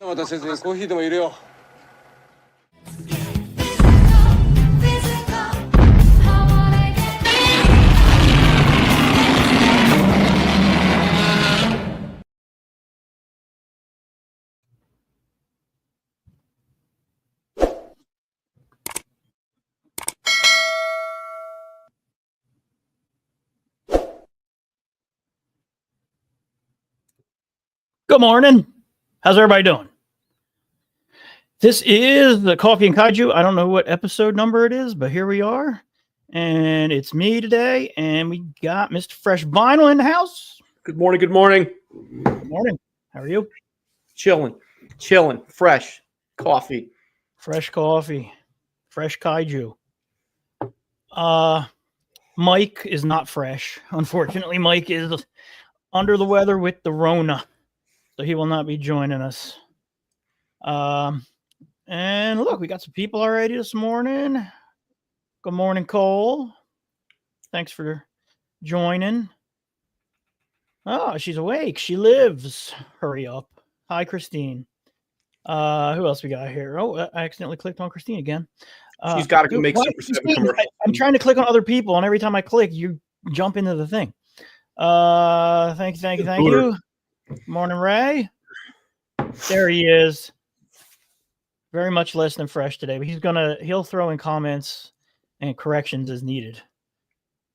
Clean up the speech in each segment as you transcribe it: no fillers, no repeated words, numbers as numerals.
またせずにコーヒーでも入れよう。Good morning. How's everybody doing? This is the Coffee and Kaiju. I don't know what episode number it is, but here we are. And it's me today, and we got Mr. Fresh Vinyl in the house. Good morning. Good morning. Good morning. How are you? Chilling. Fresh coffee. Fresh coffee. Fresh Kaiju. Mike is not fresh. Unfortunately, Mike is under the weather with the Rona, so he will not be joining us. And look, we got some people already this morning. Good morning, Cole. Thanks for joining. Oh, she's awake. She lives. Hurry up. Hi, Christine. Who else we got here? Oh, I accidentally clicked on Christine again. She's got to go make Super 7 commercials. I'm trying to click on other people, and every time I click, you jump into the thing. Thank you. Morning, Ray. There he is. Very much less than fresh today, but he'll throw in comments and corrections as needed.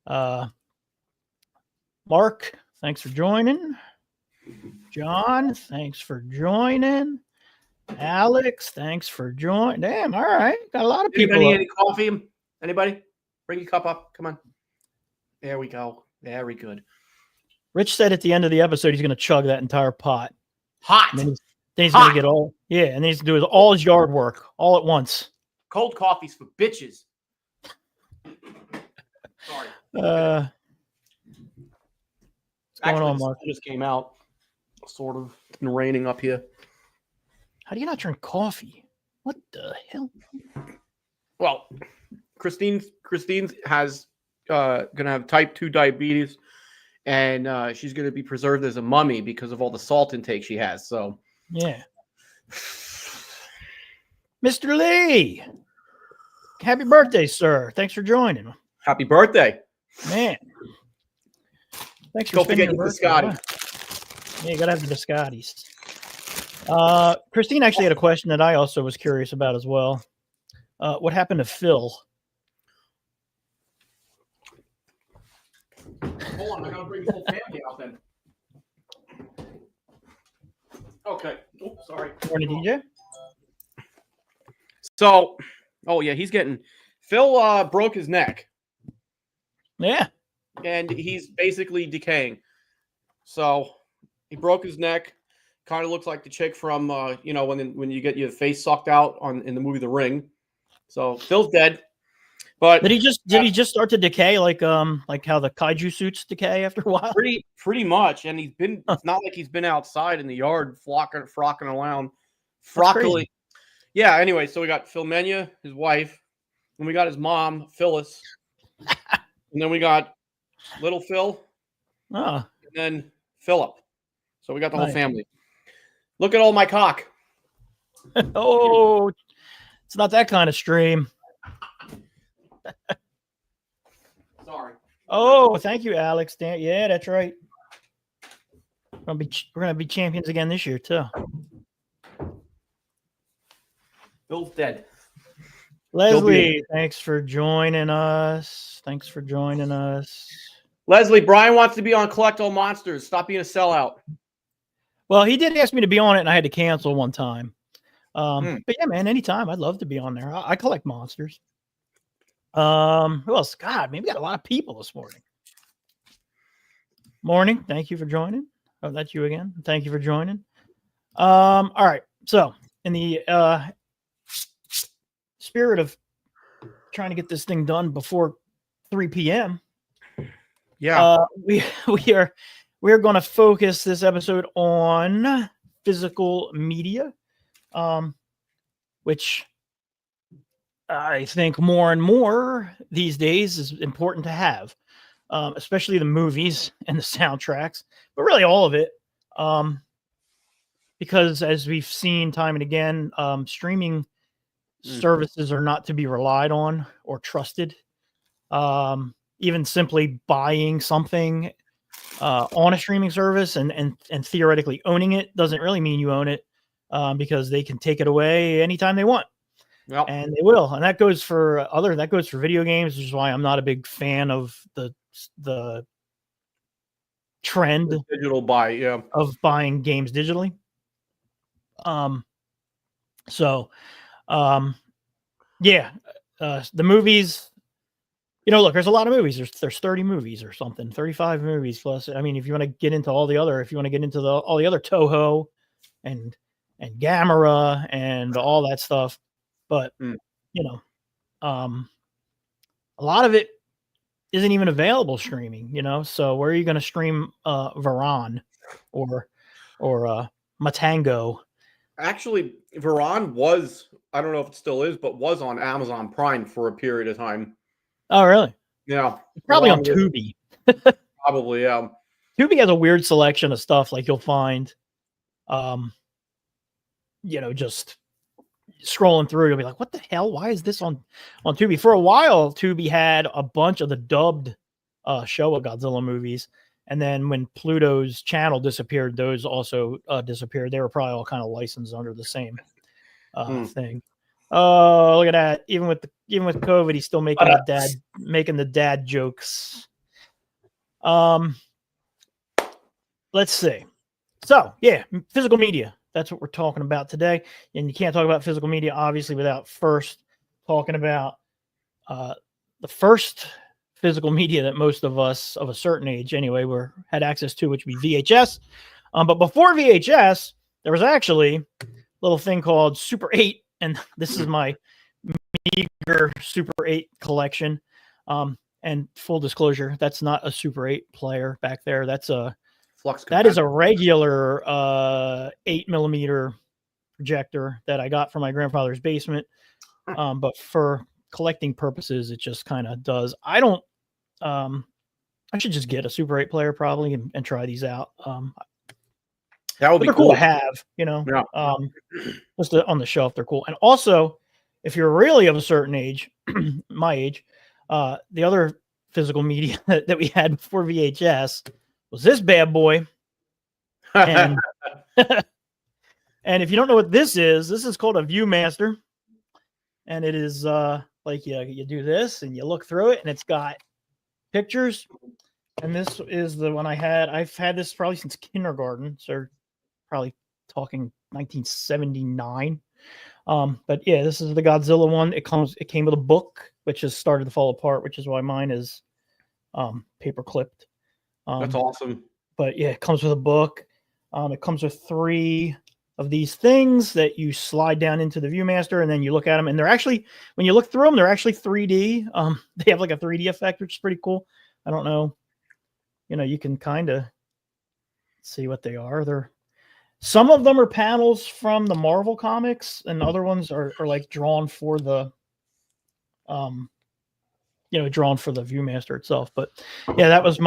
Mark, thanks for joining. John, thanks for joining. Alex, thanks for joining. Damn, all right. Got a lot of people. Anybody need any coffee? Anybody? Bring your cup up. Come on. There we go. Very good. Rich said at the end of the episode he's going to chug that entire pot. Hot. Then he's going to get all, yeah, and then he's going to do all his yard work all at once. Cold coffee's for bitches. Sorry. What's going on, Mark? Just came out. Sort of. It's been raining up here. How do you not drink coffee? What the hell? Well, Christine has gonna have type 2 diabetes, and she's gonna be preserved as a mummy because of all the salt intake she has. So yeah. Mr. Lee, happy birthday, sir. Thanks for joining. Happy birthday. Man. Thanks for Don't spending forget your the biscotti. Yeah, you gotta have the biscottis. Christine actually had a question that I also was curious about as well. What happened to Phil? Hold on, I gotta bring the whole family out then. Okay. Oh, sorry. Morning, DJ. So, he's getting Phil broke his neck. Yeah. And he's basically decaying. So he broke his neck. Kind of looks like the chick from when you get your face sucked out in the movie The Ring. So Phil's dead. But did he just start to decay like how the kaiju suits decay after a while? Pretty much. And he's been it's not like he's been outside in the yard frocking around. Frockily. Yeah, anyway, so we got Phil Mena, his wife, and we got his mom, Phyllis. And then we got little Phil. And then Philip. So we got the whole family. Look at all my cock. Oh, it's not that kind of stream. Sorry. Oh, thank you, Alex. Yeah, that's right. We're gonna be champions again this year too. Phil's dead. Leslie, thanks for joining us. Leslie, Brian wants to be on Collect All Monsters. Stop being a sellout. Well, he did ask me to be on it, and I had to cancel one time. But yeah, man, anytime. I'd love to be on there. I collect monsters. Who else? God, maybe got a lot of people this morning. Morning. Thank you for joining. Oh, that's you again. Thank you for joining. All right. So, in the spirit of trying to get this thing done before 3 p.m. Yeah. We're going to focus this episode on physical media, which I think more and more these days is important to have, especially the movies and the soundtracks, but really all of it. because as we've seen time and again, streaming services are not to be relied on or trusted. Even simply buying something on a streaming service and theoretically owning it doesn't really mean you own it, because they can take it away anytime they want. Yep. And they will. And that goes for video games, which is why I'm not a big fan of the trend digital buy, yeah, of buying games digitally. Yeah, the movies, look, there's a lot of movies. There's 30 movies or something, 35 movies plus. I mean, if you want to get into all the other Toho and Gamera and all that stuff, but a lot of it isn't even available streaming, so where are you going to stream Varan or Matango? Actually, Varan was, I don't know if it still is, but was on Amazon Prime for a period of time. Oh, really? Yeah. Probably on Tubi. Probably, yeah. Tubi has a weird selection of stuff. Like you'll find, just scrolling through, you'll be like, what the hell? Why is this on Tubi? For a while, Tubi had a bunch of the dubbed Showa Godzilla movies. And then when Pluto's channel disappeared, those also disappeared. They were probably all kind of licensed under the same thing. Oh, look at that! Even with COVID, he's still making the dad jokes. Let's see. So yeah, physical media. That's what we're talking about today. And you can't talk about physical media obviously without first talking about the first physical media that most of us of a certain age anyway had access to, which would be VHS. But before VHS, there was actually a little thing called Super 8, and this is my meager Super 8 collection. And full disclosure, that's not a Super 8 player back there. That's a Flux. That is a regular 8mm projector that I got from my grandfather's basement. But for collecting purposes, it just kind of does. I don't. I should just get a Super 8 player probably and try these out. That would be cool to have, Yeah. Just on the shelf, they're cool. And also, if you're really of a certain age, my age, the other physical media that we had before VHS was this bad boy. And and if you don't know what this is called a Viewmaster. And it is like you do this and you look through it and it's got pictures. And this is the one I've had this probably since kindergarten. So probably talking 1979. But yeah, this is the Godzilla one. It came with a book, which has started to fall apart, which is why mine is paper clipped. That's awesome. But yeah, it comes with a book. It comes with 3 of these things that you slide down into the Viewmaster, and then you look at them, and they're actually, when you look through them, they're actually 3D. They have like a 3D effect, which is pretty cool. I don't know. You can kind of see what they are. Some of them are panels from the Marvel comics, and other ones are like drawn for the Viewmaster itself. But yeah, that was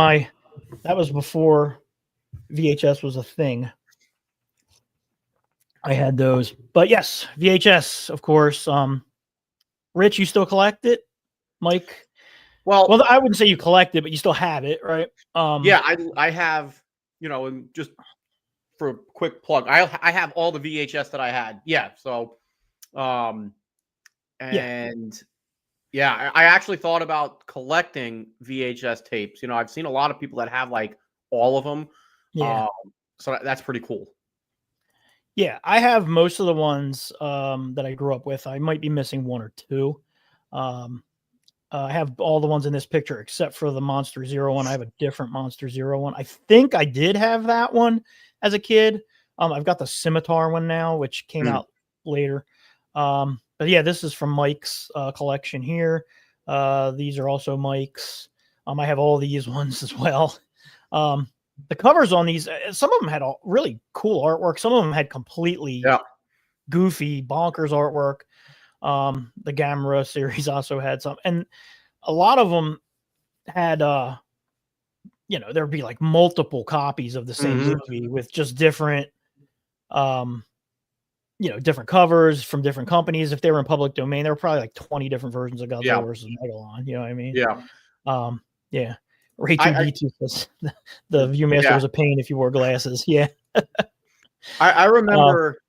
before VHS was a thing. I had those. But yes, VHS, of course. Rich, you still collect it? Mike? Well, I wouldn't say you collect it, but you still have it, right? Yeah, I have, and just for a quick plug, I have all the VHS that I had. Yeah, so I actually thought about collecting VHS tapes. I've seen a lot of people that have like all of them. Yeah. So that's pretty cool. Yeah, I have most of the ones that I grew up with. I might be missing 1 or 2. I have all the ones in this picture except for the Monster Zero one. I have a different Monster Zero one. I think I did have that one as a kid. I've got the Scimitar one now, which came out later. But yeah, this is from Mike's collection here. These are also Mike's. I have all these ones as well. The covers on these, some of them had really cool artwork. Some of them had completely goofy, bonkers artwork. The Gamera series also had some, and a lot of them had, there'd be like multiple copies of the same movie with just different different covers from different companies. If they were in public domain, there were probably like 20 different versions of Godzilla versus Megalon. You know what I mean? Yeah. Yeah. Ray 2D2 says the Viewmaster was a pain if you wore glasses. Yeah. I remember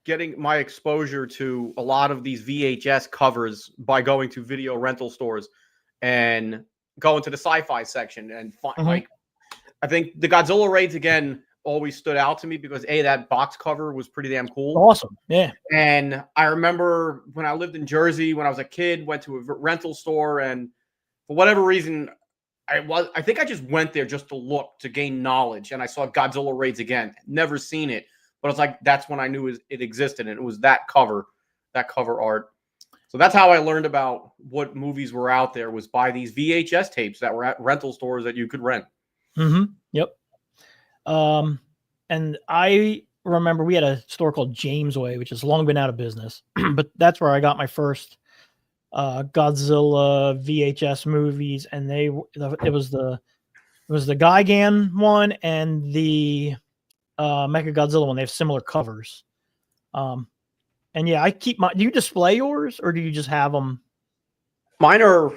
getting my exposure to a lot of these VHS covers by going to video rental stores and going to the sci-fi section and like, I think the Godzilla raids again always stood out to me because that box cover was pretty damn cool. Awesome. Yeah. And I remember when I lived in Jersey, when I was a kid, went to a rental store, and for whatever reason, I think I just went there just to look, to gain knowledge, and I saw Godzilla raids again. Never seen it, but it's like that's when I knew it existed, and it was that cover art. So that's how I learned about what movies were out there, was by these VHS tapes that were at rental stores that you could rent. Yep. And I remember we had a store called Jamesway, which has long been out of business, but that's where I got my first Godzilla VHS movies, and it was the Gigan one and the Mechagodzilla one. They have similar covers. And yeah, I keep do you display yours, or do you just have them? Mine are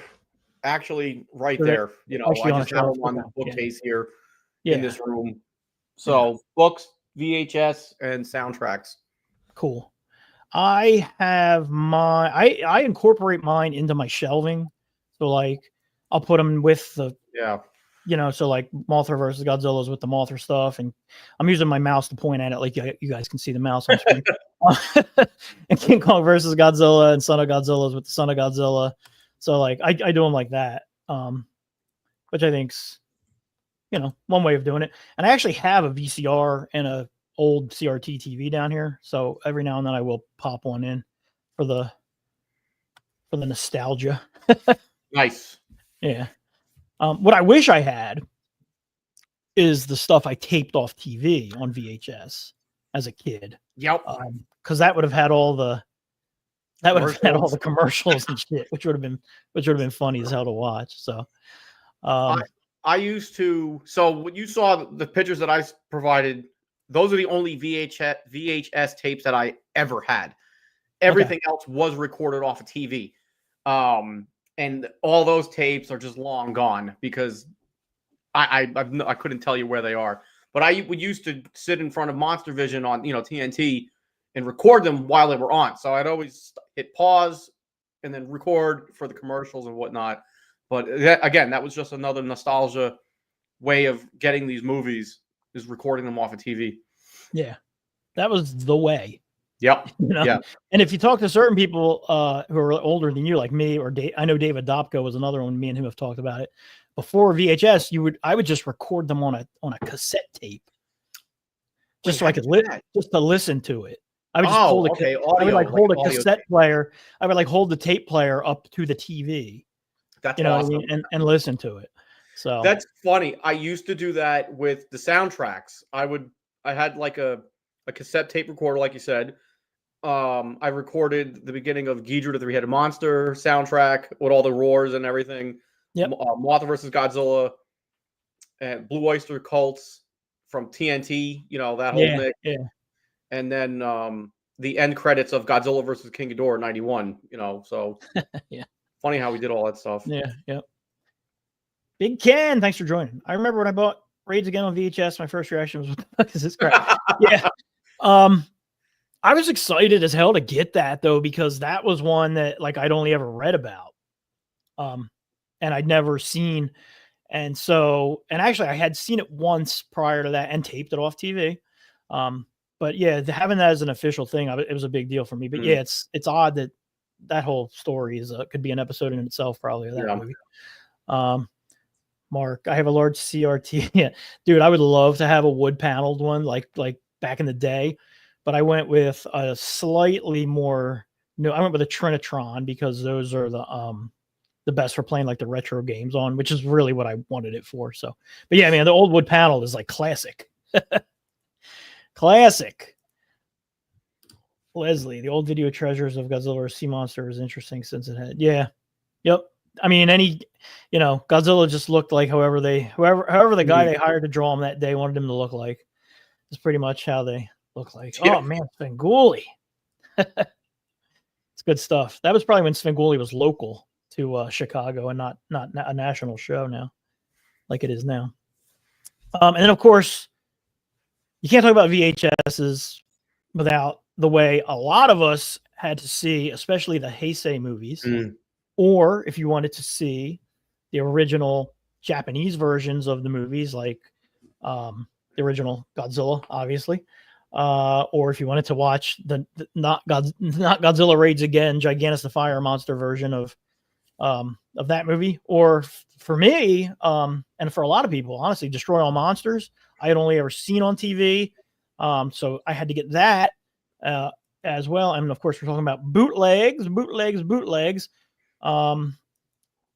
actually right there. I just have them on the bookcase here in this room. So books, VHS, and soundtracks. Cool. I have I incorporate mine into my shelving. So like I'll put them with the so like Mothra versus Godzilla's with the Mothra stuff, and I'm using my mouse to point at it like you guys can see the mouse on screen. And King Kong versus Godzilla and Son of Godzilla's with the Son of Godzilla. So like I do them like that, which I think's one way of doing it. And I actually have a VCR and a old CRT TV down here, so every now and then I will pop one in for the nostalgia. Nice. Yeah. What I wish I had is the stuff I taped off TV on VHS as a kid. Yep. Because that would have had all the commercials and shit, which would have been funny as hell to watch. So I used to. So when you saw the pictures that I provided, those are the only VHS tapes that I ever had. Everything else was recorded off of TV. And all those tapes are just long gone because I couldn't tell you where they are. But I would used to sit in front of Monster Vision on TNT and record them while they were on. So I'd always hit pause and then record for the commercials and whatnot. But again, that was just another nostalgia way of getting these movies, is recording them off of TV. Yeah, that was the way. Yep. Yeah. And if you talk to certain people who are older than you, like me or Dave, I know David Dopko was another one. Me and him have talked about it. Before VHS, I would just record them on a cassette tape, just so I could just to listen to it. I would just hold a cassette player. I would hold the tape player up to the TV. That's awesome. What I mean? and listen to it. So that's funny. I used to do that with the soundtracks. I had like a cassette tape recorder, like you said. I recorded the beginning of Ghidorah the Three-Headed Monster soundtrack with all the roars and everything. Yep. Mothra versus Godzilla and Blue Oyster Cults from TNT. That whole mix. Yeah. And then the end credits of Godzilla versus King Ghidorah '91. So yeah. Funny how we did all that stuff. Yeah. Yep. Big Ken, thanks for joining. I remember when I bought Raids again on VHS, my first reaction was, what the fuck is this crap? Yeah. I was excited as hell to get that though, because that was one that I'd only ever read about. And I'd never seen. And actually I had seen it once prior to that and taped it off TV. But yeah, having that as an official thing, it was a big deal for me. But yeah, it's odd that whole story could be an episode in itself, probably, of that movie. Mark, I have a large CRT. Yeah, dude, I would love to have a wood paneled one like back in the day, but I went with a slightly more. I went with a Trinitron because those are the best for playing the retro games on, which is really what I wanted it for. So, but yeah, man, the old wood panel is classic. Classic. Leslie, the old video treasures of Godzilla or Sea Monster is interesting since it had. Yeah. Yep. I mean, Godzilla just looked like however the guy they hired to draw him that day wanted him to look like. Is pretty much how they look like. Yeah. Oh man, Svengoolie. It's good stuff. That was probably when Svengoolie was local to Chicago and not a national show now, like it is now. And then of course, you can't talk about VHSs without the way a lot of us had to see, especially the Heisei movies, or if you wanted to see the original Japanese versions of the movies, like the original Godzilla, obviously, or if you wanted to watch the not Godzilla Raids Again, Gigantus the Fire Monster version of that movie, or for me, and for a lot of people, honestly, Destroy All Monsters, I had only ever seen on TV, so I had to get that as well. And of course, we're talking about bootlegs.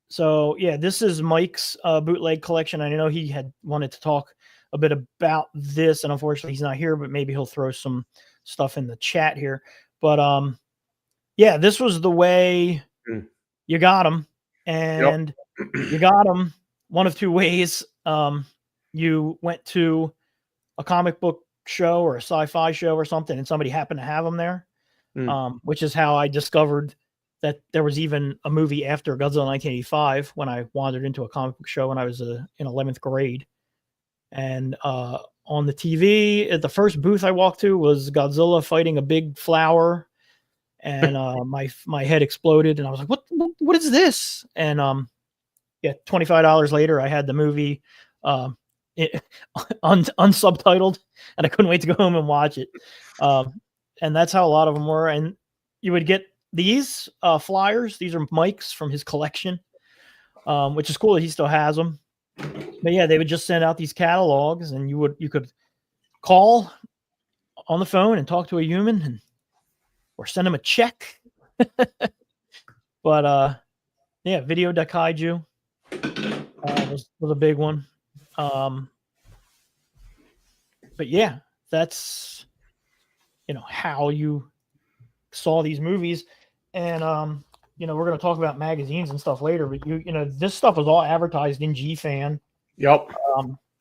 So yeah, this is Mike's bootleg collection. I know he had wanted to talk a bit about this, and unfortunately he's not here, but maybe he'll throw some stuff in the chat here. But yeah, this was the way you got them, and you got them one of two ways. You went to a comic book show or a sci-fi show or something, and somebody happened to have them there, which is how I discovered that there was even a movie after Godzilla 1985 when I wandered into a comic book show when I was in 11th grade. And on the TV, at the first booth I walked to was Godzilla fighting a big flower, and my head exploded, and I was like, what is this? And yeah, $25 later, I had the movie unsubtitled, and I couldn't wait to go home and watch it. And that's how a lot of them were. And you would get these flyers. These are Mike's from his collection, which is cool that he still has them. But yeah, they would just send out these catalogs, and you could call on the phone and talk to a human, or send them a check. But yeah, Video Kaiju was a big one. But yeah, that's how you saw these movies. And we're going to talk about magazines and stuff later, but this stuff was all advertised in G-Fan. Yep.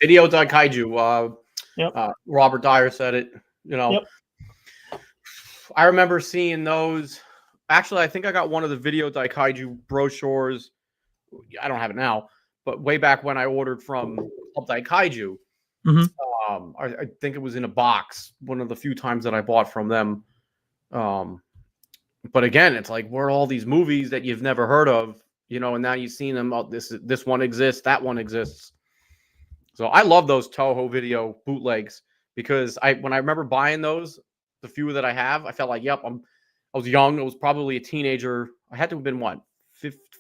Video Kaiju. Yep. Robert Dyer said it. Yep. I remember seeing those. Actually, I think I got one of the Video Kaiju brochures. I don't have it now, but way back when I ordered from Club Kaiju. I think it was in a box. One of the few times that I bought from them. But again, it's like, where are all these movies that you've never heard of, and now you've seen them. Oh, this one exists, that one exists. So I love those Toho Video bootlegs, because when I remember buying those, the few that I have, I felt like, yep, I was young. I was probably a teenager. I had to have been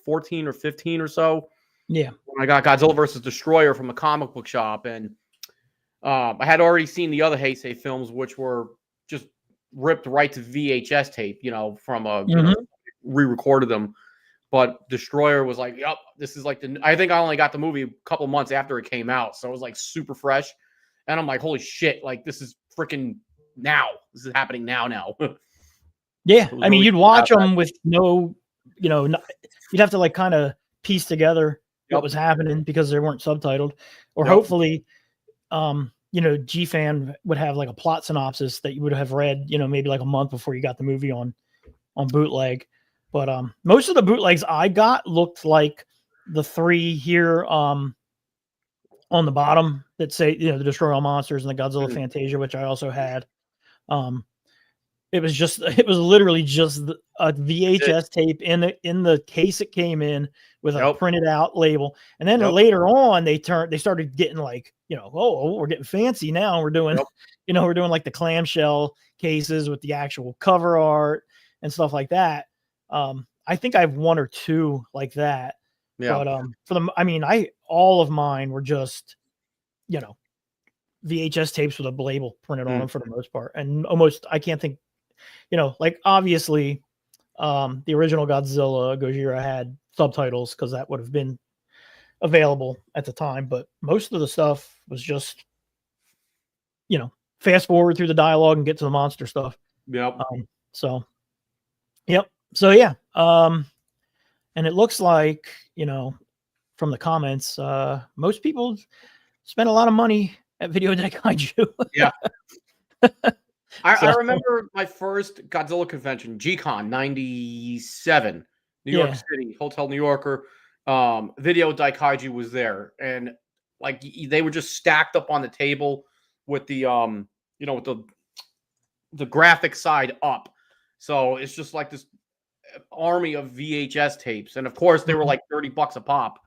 14 or 15 or so. Yeah. When I got Godzilla versus Destroyer from a comic book shop, and I had already seen the other Heisei films, which were just ripped right to VHS tape, from a re-recorded them. But Destroyer was like, yep, this is like I think I only got the movie a couple months after it came out, so it was like super fresh. And I'm like, holy shit, like this is freaking now. This is happening now. Yeah, I mean, you'd watch them with no, you'd have to like kind of piece together what was happening because they weren't subtitled, or hopefully, G-Fan would have like a plot synopsis that you would have read, maybe like a month before you got the movie on bootleg. But most of the bootlegs I got looked like the three here on the bottom that say, the Destroy All Monsters and the Godzilla Fantasia, which I also had. It was literally just a VHS tape in the case it came in with a printed out label. And then later on they started getting like, we're getting fancy now. We're doing, we're doing like the clamshell cases with the actual cover art and stuff like that. I think I have one or two like that. Yeah. But all of mine were just, VHS tapes with a label printed on them for the most part. And almost, I can't think, like obviously the original Godzilla Gojira had subtitles because that would have been available at the time, but most of the stuff was just fast forward through the dialogue and get to the monster stuff. So yeah, and it looks like from the comments, most people spent a lot of money at Video Kaiju. Yeah. I remember my first Godzilla convention, G-Con 97, New York City, Hotel New Yorker. Video Dai Kaiju was there, and like they were just stacked up on the table with the with the graphic side up. So it's just like this army of VHS tapes, and of course they were like $30 a pop,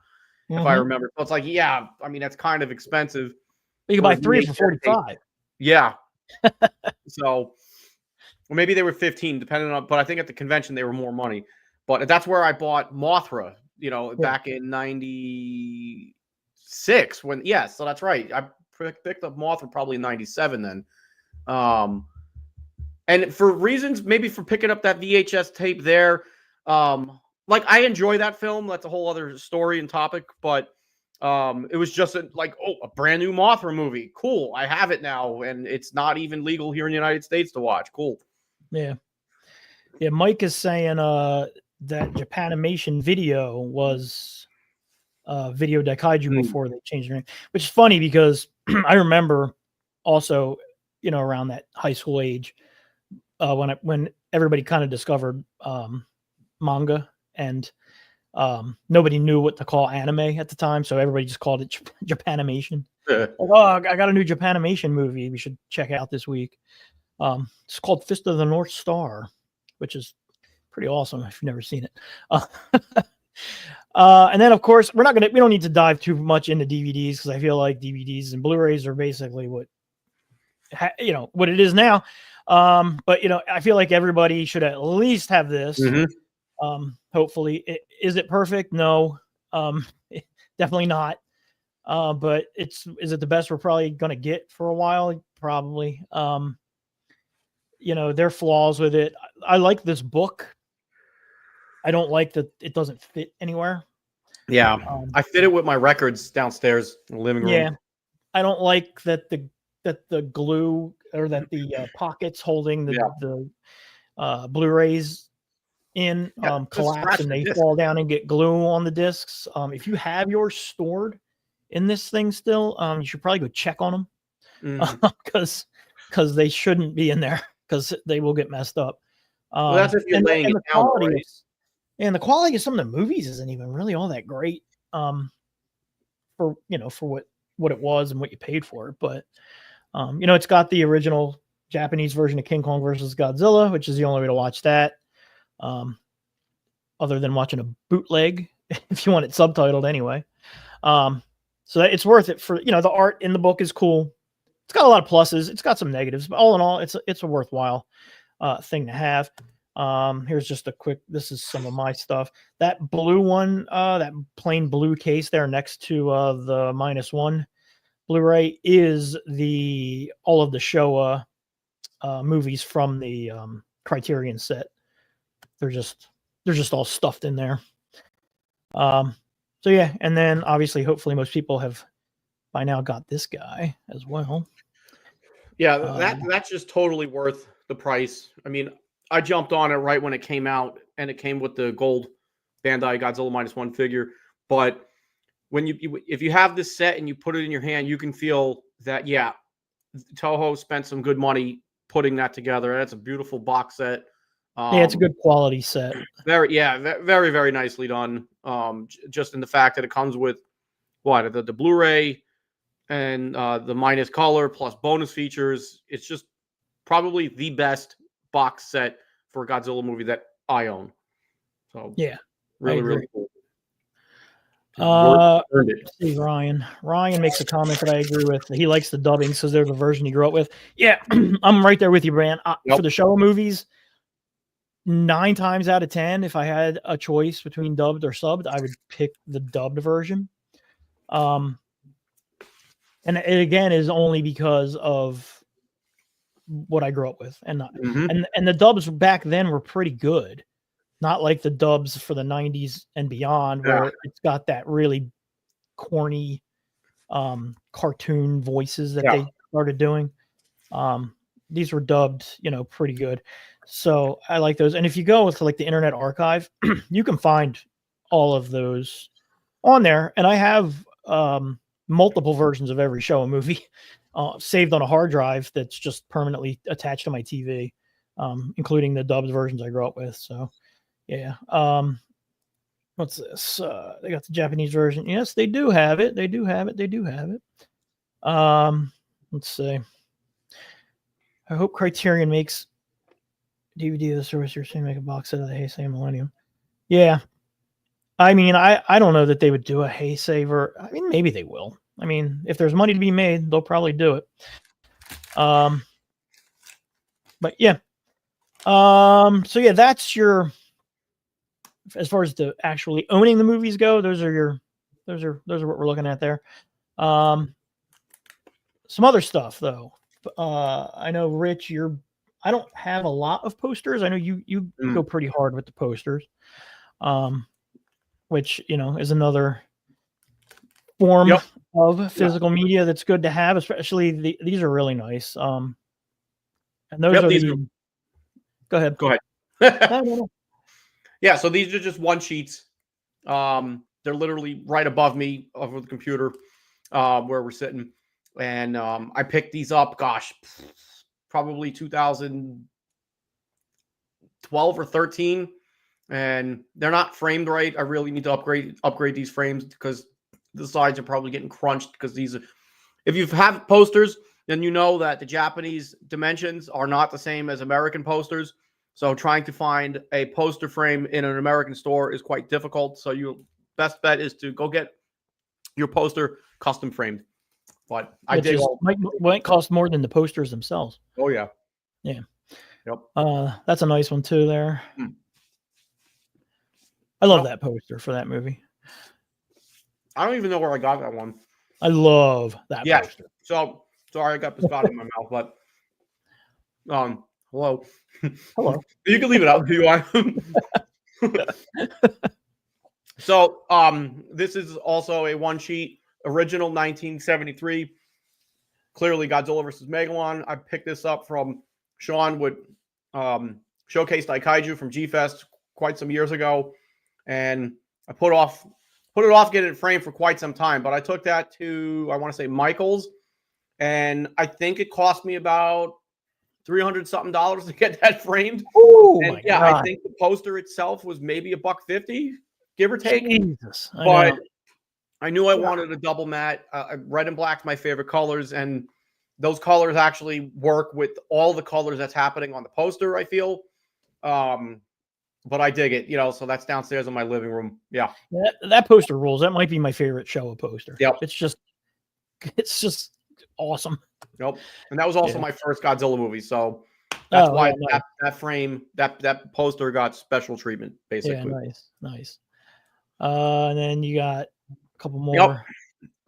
if I remember. So it's like, yeah, I mean that's kind of expensive. You can buy 3 for 45. Yeah. So, or maybe they were 15, depending on. But I think at the convention they were more money. But that's where I bought Mothra. Back in '96. So that's right. I picked up Mothra probably in '97 then. And for reasons, maybe for picking up that VHS tape there, like I enjoy that film. That's a whole other story and topic, but it was just a brand new Mothra movie. Cool. I have it now, and it's not even legal here in the United States to watch. Cool. Yeah. Yeah. Mike is saying that Japanimation Video was Video Dai Kaiju before they changed their name, which is funny because I remember also, around that high school age, when everybody kind of discovered manga, and nobody knew what to call anime at the time, so everybody just called it Japanimation. Like, I got a new Japanimation movie we should check out this week. It's called Fist of the North Star, which is pretty awesome if you've never seen it. And then of course we don't need to dive too much into DVDs, because I feel like DVDs and Blu-rays are basically what it is now. But I feel like everybody should at least have this. Hopefully. Is it perfect? No. Definitely not. But is it the best we're probably gonna get for a while? Probably. There are flaws with it. I like this book. I don't like that it doesn't fit anywhere. Yeah. I fit it with my records downstairs in the living room. Yeah. I don't like that the glue, or that the pockets holding the Blu-rays in collapse and they fall down and get glue on the discs. If you have yours stored in this thing still, you should probably go check on them, because they shouldn't be in there, because they will get messed up. Well, that's if you're laying it down, right? And the quality of some of the movies isn't even really all that great, for what it was and what you paid for it. But it's got the original Japanese version of King Kong versus Godzilla, which is the only way to watch that, other than watching a bootleg if you want it subtitled anyway. So it's worth it for, the art in the book is cool. It's got a lot of pluses. It's got some negatives, but all in all, it's a worthwhile thing to have. Here's just this is some of my stuff. That blue one, that plain blue case there next to the -1 Blu-ray is all of the Showa movies from the Criterion set. They're just all stuffed in there. So yeah, and then obviously, hopefully, most people have by now got this guy as well. Yeah, that's just totally worth the price. I mean, I jumped on it right when it came out, and it came with the gold Bandai Godzilla -1 figure. But when if you have this set and you put it in your hand, you can feel that, yeah, Toho spent some good money putting that together. That's a beautiful box set. Yeah, it's a good quality set. Very, very nicely done. Just in the fact that it comes with the Blu-ray and the minus color plus bonus features. It's just probably the best box set for a Godzilla movie that I own. So yeah, really cool. Let's see, Ryan makes a comment that I agree with. He likes the dubbing, so there's a version he grew up with. Yeah, I'm right there with you, Brand. For the Showa movies, 9 times out of 10, if I had a choice between dubbed or subbed, I would pick the dubbed version. And it again is only because of what I grew up with, and the dubs back then were pretty good. Not like the dubs for the 90s and beyond, where it's got that really corny cartoon voices that they started doing. These were dubbed, pretty good. So I like those. And if you go to like the Internet Archive, you can find all of those on there. And I have multiple versions of every Showa movie saved on a hard drive that's just permanently attached to my TV, including the dubbed versions I grew up with. So, yeah. What's this? They got the Japanese version. Yes, they do have it. They do have it. They do have it. Let's see. I hope Criterion makes DVD of the service. You're saying make a box set of the Heisei Millennium. Yeah. I mean, I don't know that they would do a Heisei I mean, maybe they will. I mean, if there's money to be made, they'll probably do it. But yeah. So yeah, that's your, as far as the actually owning the movies go, those are what we're looking at there. Some other stuff though. I know Rich, I don't have a lot of posters. I know you go pretty hard with the posters. Which, is another form of physical media that's good to have, especially these are really nice. And those are go ahead. No. Yeah, so these are just one sheets. They're literally right above me over the computer where we're sitting. And I picked these up, probably 2012 or 13. And they're not framed right. I really need to upgrade these frames because the sides are probably getting crunched because if you have posters, then you know that the Japanese dimensions are not the same as American posters. So trying to find a poster frame in an American store is quite difficult. So your best bet is to go get your poster custom framed. But might cost more than the posters themselves. Oh yeah. Yeah. Yep. That's a nice one too there. I love that poster for that movie. I don't even know where I got that one. I love that poster. So sorry I got biscotti in my mouth, but hello. Hello. You can leave it up if you want. So this is also a one sheet, original 1973. Clearly Godzilla versus Megalon. I picked this up from Sean with Showcase Kaiju from G-Fest quite some years ago. And I put it off getting it framed for quite some time. But I took that to, I want to say, Michael's. And I think it cost me about $300-something to get that framed. Oh, and my God. I think the poster itself was maybe $150, give or take. Jesus, I knew I wanted a double matte. Red and black's my favorite colors. And those colors actually work with all the colors that's happening on the poster, I feel. But I dig it, so that's downstairs in my living room. Yeah. That poster rules. That might be my favorite Showa poster. Yep. It's just awesome. Nope. And that was also my first Godzilla movie. So that's why that frame, that poster got special treatment, basically. Yeah, nice. And then you got a couple more. Yep.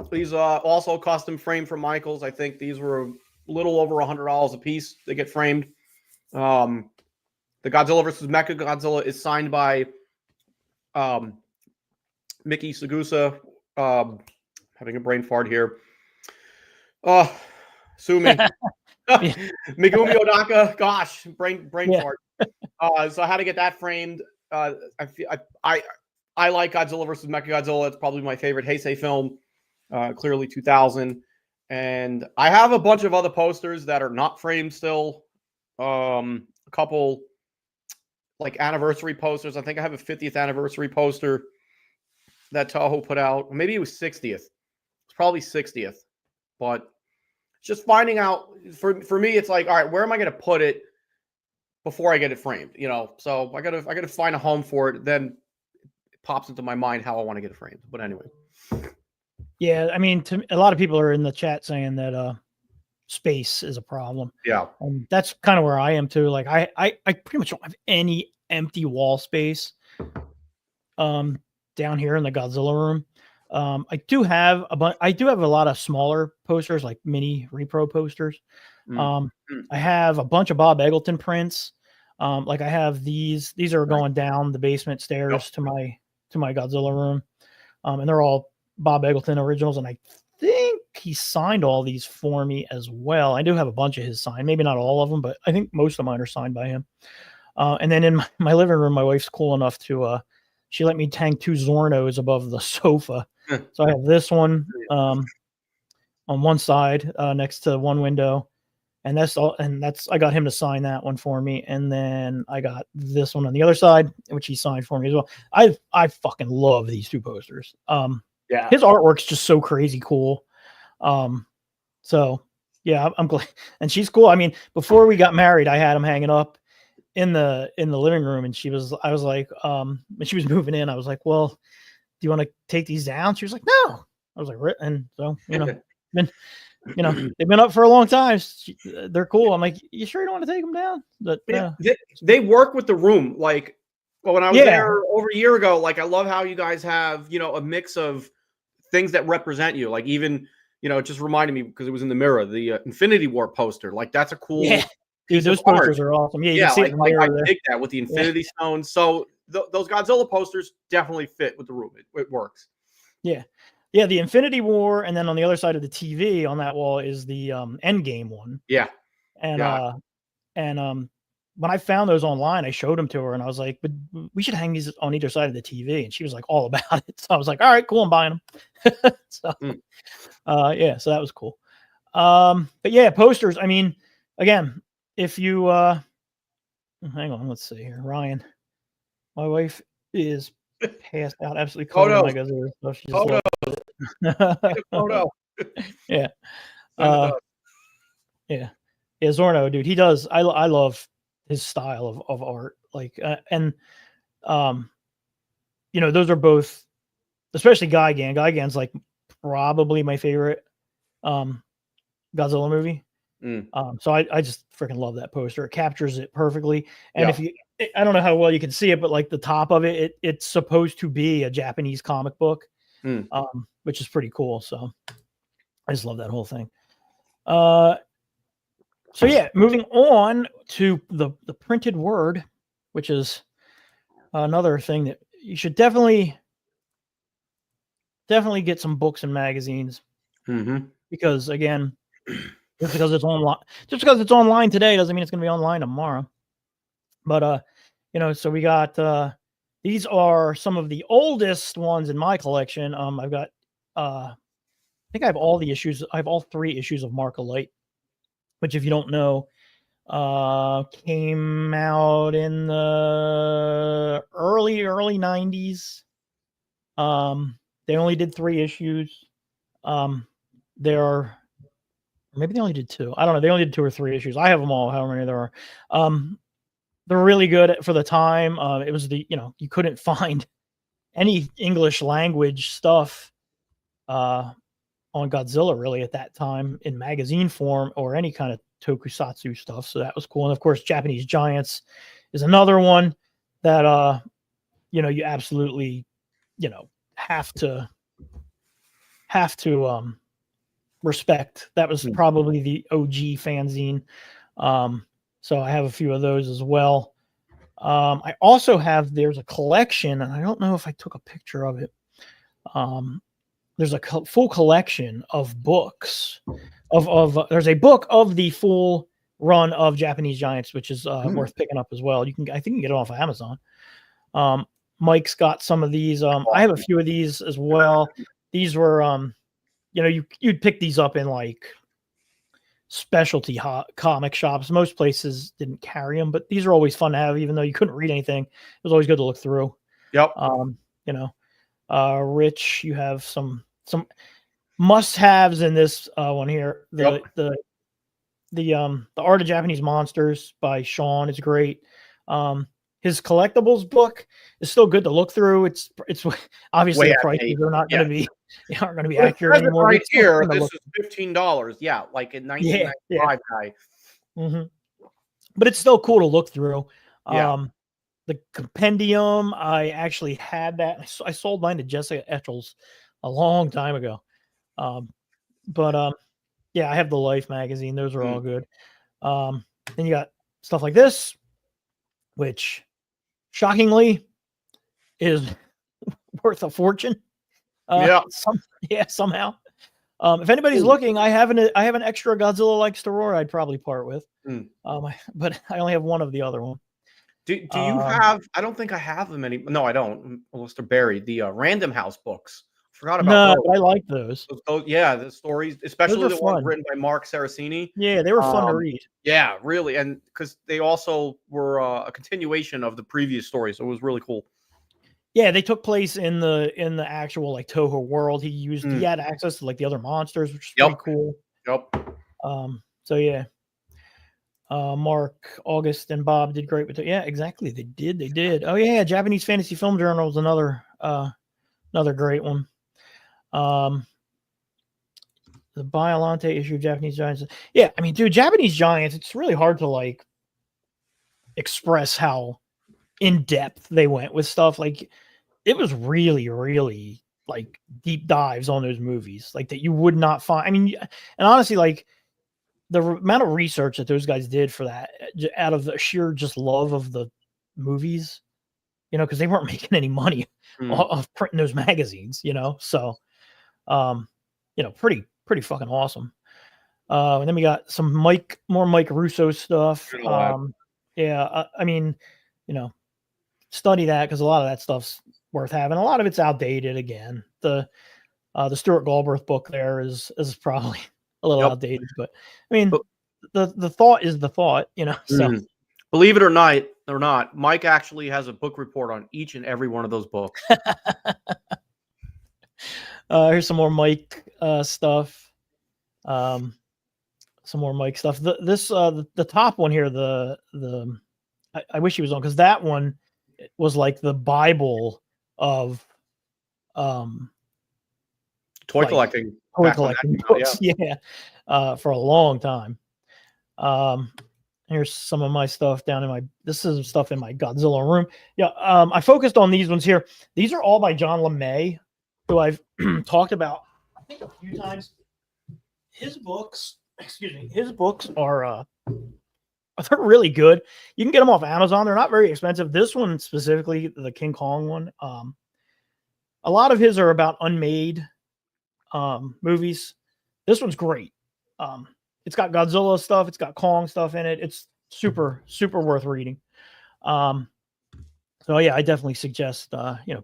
These also custom framed from Michael's. I think these were a little over $100 a piece to get framed. The Godzilla versus Mecha Godzilla is signed by Miki Sugusa. Having a brain fart here. Sue me. Megumi Odaka. Gosh, brain fart. So I had to get that framed. I like Godzilla versus Mecha Godzilla. It's probably my favorite Heisei film. Clearly 2000. And I have a bunch of other posters that are not framed still. A couple like anniversary posters. I think I have a 50th anniversary poster that Toho put out. Maybe it was 60th. It's probably 60th. But just finding out, for me, it's like, all right, where am I going to put it before I get it framed? So I gotta find a home for it. Then it pops into my mind how I want to get it framed. But anyway. Yeah, I mean, a lot of people are in the chat saying that space is a problem. Yeah. And that's kind of where I am too. Like I pretty much don't have any empty wall space down here in the Godzilla room. I do have a lot of smaller posters, like mini repro posters. I have a bunch of Bob Eggleton prints. Like I have these are going down the basement stairs to my Godzilla room. And they're all Bob Eggleton originals, and I think he signed all these for me as well. I do have a bunch of his signed, maybe not all of them, but I think most of mine are signed by him. And then in my living room, my wife's cool enough to she let me hang 2 Zornos above the sofa. So I have this one on on one side next to one window. And that's all. And I got him to sign that one for me. And then I got this one on the other side, which he signed for me as well. I fucking love these two posters. Yeah. His artwork's just so crazy cool. So yeah, I'm glad. And she's cool. I mean, before we got married, I had him hanging up in the living room, and I was like, when she was moving in, I was like, well, do you want to take these down? She was like, no. I was like, and so, they've been up for a long time. They're cool. I'm like, you sure you don't want to take them down? But they work with the room. Like, well, when I was there over a year ago, like, I love how you guys have, a mix of things that represent you. Like, even, it just reminded me, because it was in the mirror, the Infinity War poster. Like, that's a cool dude, those posters are awesome. Yeah, you can see it in the mirror. I dig that with the Infinity Stones. So those Godzilla posters definitely fit with the room. It works. Yeah. Yeah, the Infinity War, and then on the other side of the TV on that wall is the Endgame one. Yeah. And when I found those online, I showed them to her, and I was like, "But we should hang these on either side of the TV." And she was like, all about it. So I was like, "All right, cool, I'm buying them." So so that was cool. But yeah, posters. I mean, again, if you hang on, let's see here, Ryan. My wife is passed out, absolutely covered in my Godzilla stuff. She just photo. Yeah. Yeah. Zorno, dude, he does. I love his style of art. Like, those are both, especially Gigan. Gigan's like probably my favorite Godzilla movie. So I just freaking love that poster. It captures it perfectly. And if you, I don't know how well you can see it, but like the top of it, it's supposed to be a Japanese comic book, which is pretty cool. So I just love that whole thing. So yeah, moving on to the printed word, which is another thing that you should definitely get some books and magazines, because again, just because it's online today doesn't mean it's going to be online tomorrow. But so we got these are some of the oldest ones in my collection. I've got I think I have all the issues. I have all 3 issues of Mark of Light, which, if you don't know, came out in the early 90s. They only did 3 issues. Maybe they only did 2. I don't know. They only did 2 or 3 issues. I have them all, however many there are. They're really good for the time. It was you couldn't find any English language stuff on Godzilla really at that time in magazine form or any kind of tokusatsu stuff. So that was cool. And of course, Japanese Giants is another one that you absolutely have to respect. That was probably the OG fanzine. So I have a few of those as well. I also there's a collection, and I don't know if I took a picture of it. There's a full collection of books there's a book of the full run of Japanese Giants, which is worth picking up as well. I think you can get it off of Amazon. Mike's got some of these. I have a few of these as well. These were, you'd pick these up in like specialty comic shops. Most places didn't carry them, but these are always fun to have, even though you couldn't read anything. It was always good to look through. Yep. Rich, you have some must-haves in this one here. The Art of Japanese Monsters by Sean is great. His collectibles book is still good to look through. It's obviously the prices are not going to be aren't going to be accurate anymore. Right here, this is $15. Yeah, like in 1995 guy. But it's still cool to look through. The compendium, I actually had that. I sold mine to Jessica Etchels a long time ago. But I have the Life magazine. Those are all good. Then you got stuff like this, which shockingly is worth a fortune. Somehow. If anybody's looking, I have an extra Godzilla like Storor I'd probably part with. But I only have one of the other one. Do you have? I don't think I have them any. No, I don't. Unless they're buried. The Random House books Forgot about No, those. but I like those. Yeah, the stories, Those especially are the ones fun. written by Mark Saraceni. Yeah, they were fun to read. Yeah, really, and because they also were a continuation of the previous story, so it was really cool. Yeah, they took place in the actual like Toho world. He had access to like the other monsters, which is pretty cool. Yep. So yeah. Mark, August, and Bob did great with it. Yeah, exactly. They did. Oh yeah, Japanese Fantasy Film Journal is another great one. The Biolante issue of Japanese Giants. Yeah, I mean, dude, Japanese Giants, it's really hard to like express how in depth they went with stuff. Like it was really, really like deep dives on those movies, like that you would not find. I mean, and honestly, like the amount of research that those guys did for that out of the sheer just love of the movies, because they weren't making any money off printing those magazines, so pretty fucking awesome. And then we got some more Mike Russo stuff. I mean, study that because a lot of that stuff's worth having. A lot of it's outdated again. The Stuart Galbraith book there is probably a little outdated, but I mean, the thought is the thought, so. Believe it or not, Mike actually has a book report on each and every one of those books. Here's some more Mike stuff. Some more Mike stuff. The top one here, I wish he was on because that one was like the Bible of toy collecting books. Yeah, for a long time. Here's some of my stuff this is stuff in my Godzilla room. Yeah, I focused on these ones here. These are all by John LeMay, who I've talked about, I think, a few times. His books are they're really good. You can get them off Amazon. They're not very expensive. This one specifically, the King Kong one, a lot of his are about unmade movies. This one's great. It's got Godzilla stuff. It's got Kong stuff in it. It's super, super worth reading. So yeah, I definitely suggest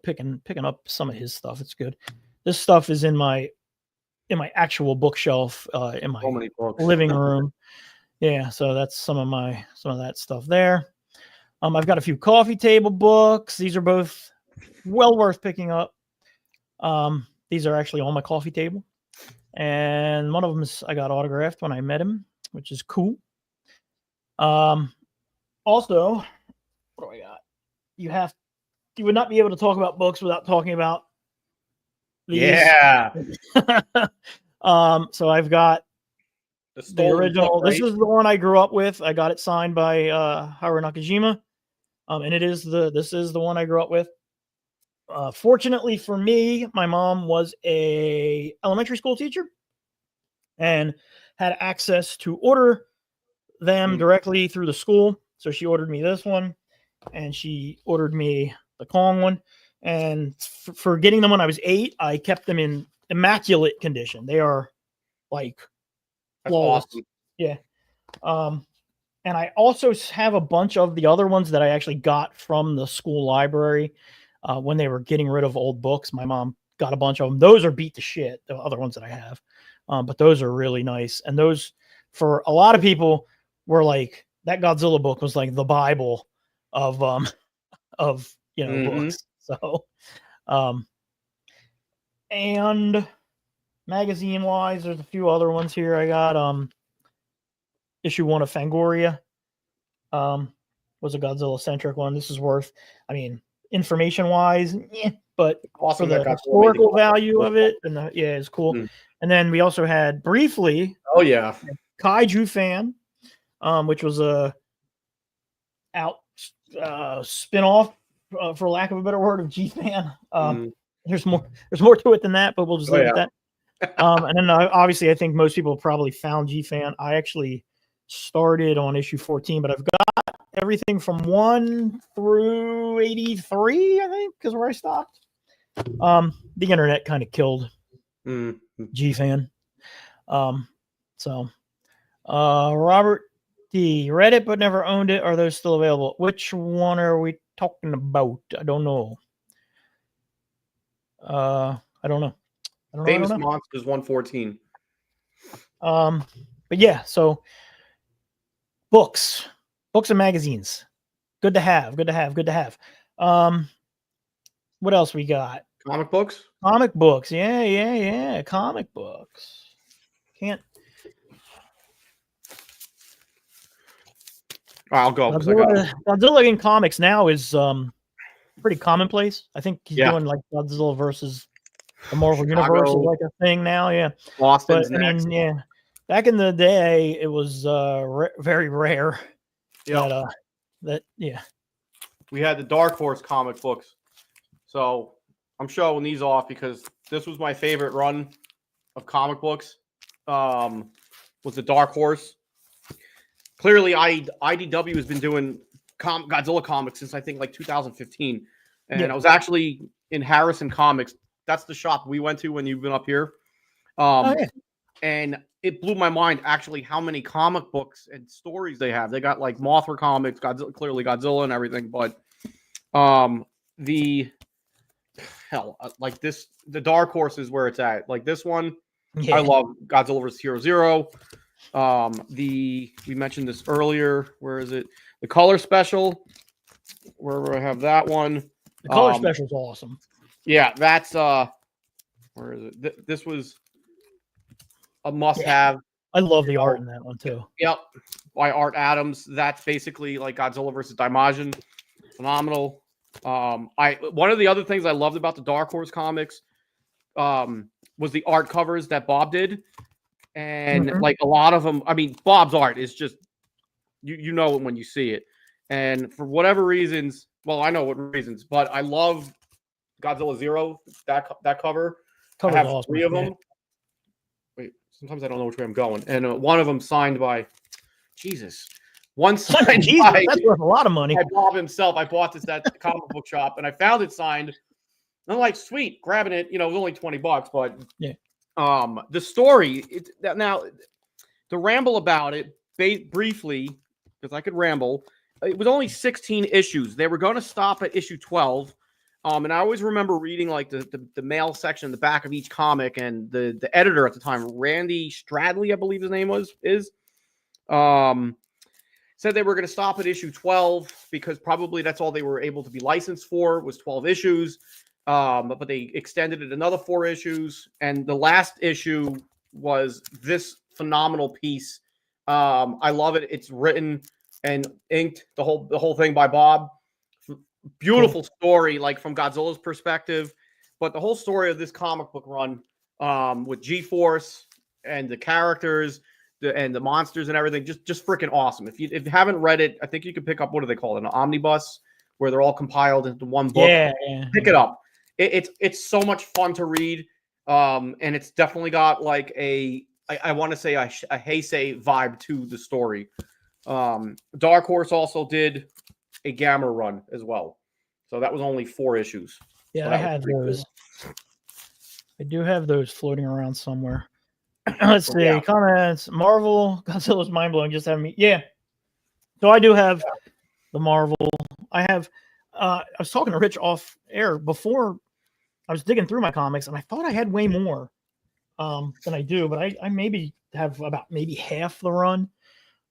picking up some of his stuff. It's good. This stuff is in my actual bookshelf in my living room. Yeah, so that's some of that stuff there. I've got a few coffee table books. These are both well worth picking up. These are actually on my coffee table. And one of them I got autographed when I met him, which is cool. Also, what do I got? You would not be able to talk about books without talking about these. Yeah. So I've got the original. Book, right? This is the one I grew up with. I got it signed by Haruo Nakajima. And this is the one I grew up with. Fortunately for me, my mom was a elementary school teacher and had access to order them directly through the school. So she ordered me this one, and she ordered me the Kong one. And for getting them when I was 8, I kept them in immaculate condition. They are like flawless. Awesome. Yeah. And I also have a bunch of the other ones that I actually got from the school library. When they were getting rid of old books, my mom got a bunch of them. Those are beat to shit, the other ones that I have. But those are really nice. And those, for a lot of people, were like, that Godzilla book was like the Bible of books. So, and magazine wise, there's a few other ones here. I got issue 1 of Fangoria. Was a Godzilla centric one. This is worth, I mean, information wise, but awesome, for the historical value of it, and it's cool. And then we also had briefly, Kaiju Fan, which was a spin-off, for lack of a better word, of G Fan. There's more to it than that, but we'll just leave it at that. And then obviously, I think most people probably found G Fan. I actually started on issue 14, but I've got everything from 1 through 83, I think, is where I stopped. The internet kind of killed G Fan. Robert D, read it but never owned it. Are those still available? Which one are we talking about? I don't know. I don't know. I don't Famous know. Monsters 114. But yeah, so books and magazines. Good to have. What else we got? Comic books? Comic books. Yeah. Comic books. Can't. I'll go because I got Godzilla in comics now is pretty commonplace. I think he's Yeah. doing like Godzilla versus the Marvel Chicago, Universe is like a thing now. Yeah. Boston's But I next. mean, yeah, back in the day, it was very rare Yeah. that yeah. We had the Dark Horse comic books. So I'm showing these off because this was my favorite run of comic books. Was the Dark Horse. Clearly, IDW has been doing Godzilla comics since I think like 2015. And Yeah. I was actually in Harrison Comics. That's the shop we went to when you've been up here. Oh yeah. And it blew my mind actually how many comic books and stories they have. They got like Mothra comics, Godzilla, clearly Godzilla and everything, but the hell, like this, the Dark Horse is where it's at. Like this one, Yeah. I love Godzilla vs. Hero Zero. We mentioned this earlier. Where is it? The color special. Where I have that one. The color special is awesome. Yeah, that's where is it? This was a must-have. I love the art in that one too. Yep, by Art Adams. That's basically like Godzilla versus Daimajin. Phenomenal. One of the other things I loved about the Dark Horse comics was the art covers that Bob did. And like a lot of them, I mean, Bob's art is just you know it when you see it. And for whatever reasons, well, I know what reasons, but I love Godzilla Zero, that cover. I have awesome. 3 of them. Wait, sometimes I don't know which way I'm going. And one of them signed by Jesus. One signed by, that's worth a lot of money. By Bob himself. I bought this at the comic book shop and I found it signed. And I'm like, sweet, grabbing it. You know, it was only $20, but yeah. The story, now, to ramble about it briefly, because I could ramble, it was only 16 issues. They were going to stop at issue 12. And I always remember reading like the mail section in the back of each comic, and the editor at the time, Randy Stradley, I believe his name is, said they were going to stop at issue 12 because probably that's all they were able to be licensed for was 12 issues. But they extended it another 4 issues, and the last issue was this phenomenal piece. I love it. It's written and inked, the whole thing by Bob. Beautiful story, like from Godzilla's perspective, but the whole story of this comic book run, with G-Force and the characters, and the monsters and everything, just freaking awesome. If you haven't read it, I think you can pick up, what do they call it, an omnibus, where they're all compiled into one book. Yeah. Pick it up. It's so much fun to read, and it's definitely got like I want to say a Heisei vibe to the story. Dark Horse also did a Gamma run as well, so that was only 4 issues. Yeah, so I have those. Cool. I do have those floating around somewhere. Let's see. Yeah. Comments. Marvel Godzilla's mind blowing. Just having me. Yeah. So I do have the Marvel. I have. I was talking to Rich off air before. I was digging through my comics, and I thought I had way more than I do, but I maybe have about maybe half the run.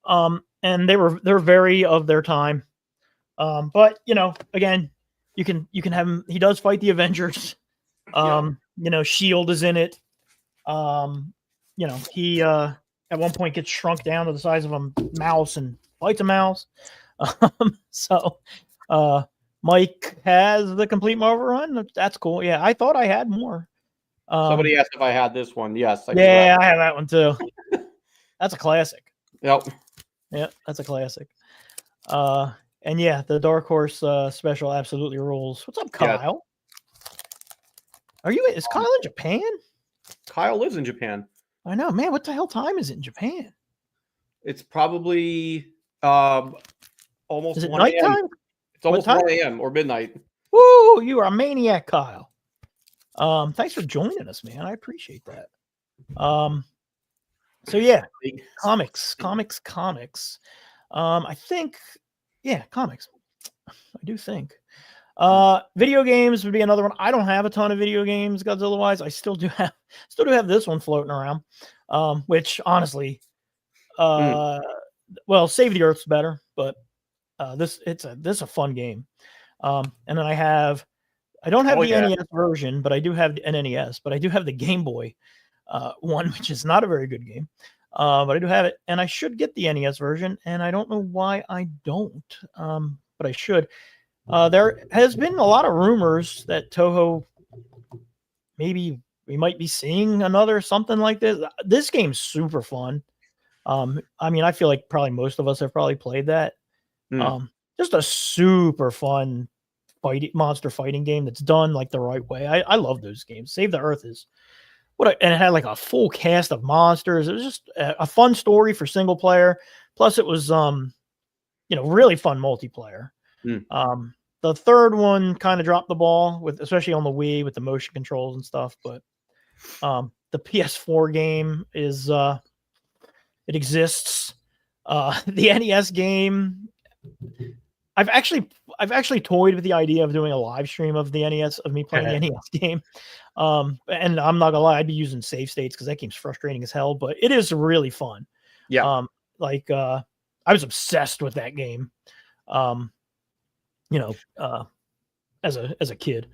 And they're very of their time. But you know, again, you can have him. He does fight the Avengers. You know, Shield is in it. You know, he at one point gets shrunk down to the size of a mouse and fights a mouse. So Mike has the complete Marvel run. That's cool. Yeah, I thought I had more. Somebody asked if I had this one. Yes. I have that one too. That's a classic. Yep. Yeah, that's a classic. And yeah, the Dark Horse special absolutely rules. What's up, Kyle? Yeah. Is Kyle in Japan? Kyle lives in Japan. I know, man. What the hell time is it in Japan? It's probably almost 1 nighttime. It's almost 1 a.m. or midnight. Woo! You are a maniac, Kyle. Thanks for joining us, man. I appreciate that. So yeah, comics. I think, yeah, comics. I do think. Video games would be another one. I don't have a ton of video games, Godzilla wise. I still do have this one floating around. Which honestly, well, Save the Earth's better, but this is a fun game. And then I don't have the NES version, but I do have an NES, but I do have the Game Boy one, which is not a very good game. But I do have it, and I should get the NES version, and I don't know why I don't. But I should. There has been a lot of rumors that Toho, maybe we might be seeing another something like this. This game's super fun. I mean, I feel like probably most of us have probably played that. Just a super fun monster fighting game that's done like the right way. I love those games. Save the Earth is and it had like a full cast of monsters. It was just a fun story for single player. Plus, it was really fun multiplayer. The third one kind of dropped the ball especially on the Wii with the motion controls and stuff. But the PS4 game is it exists. The NES game, I've actually toyed with the idea of doing a live stream of the NES of me playing the NES game. And I'm not gonna lie, I'd be using save states because that game's frustrating as hell, but it is really fun. Yeah. I was obsessed with that game. As a kid.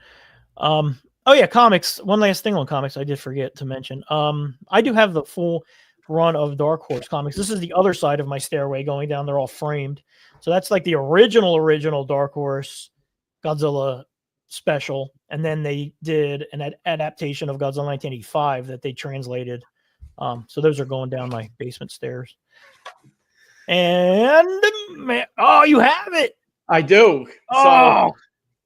Oh yeah, comics. One last thing on comics I did forget to mention. I do have the full run of Dark Horse comics. This is the other side of my stairway going down. They're all framed. So that's like the original Dark Horse Godzilla special. And then they did an adaptation of Godzilla 1985 that they translated. So those are going down my basement stairs. And you have it. I do. Oh,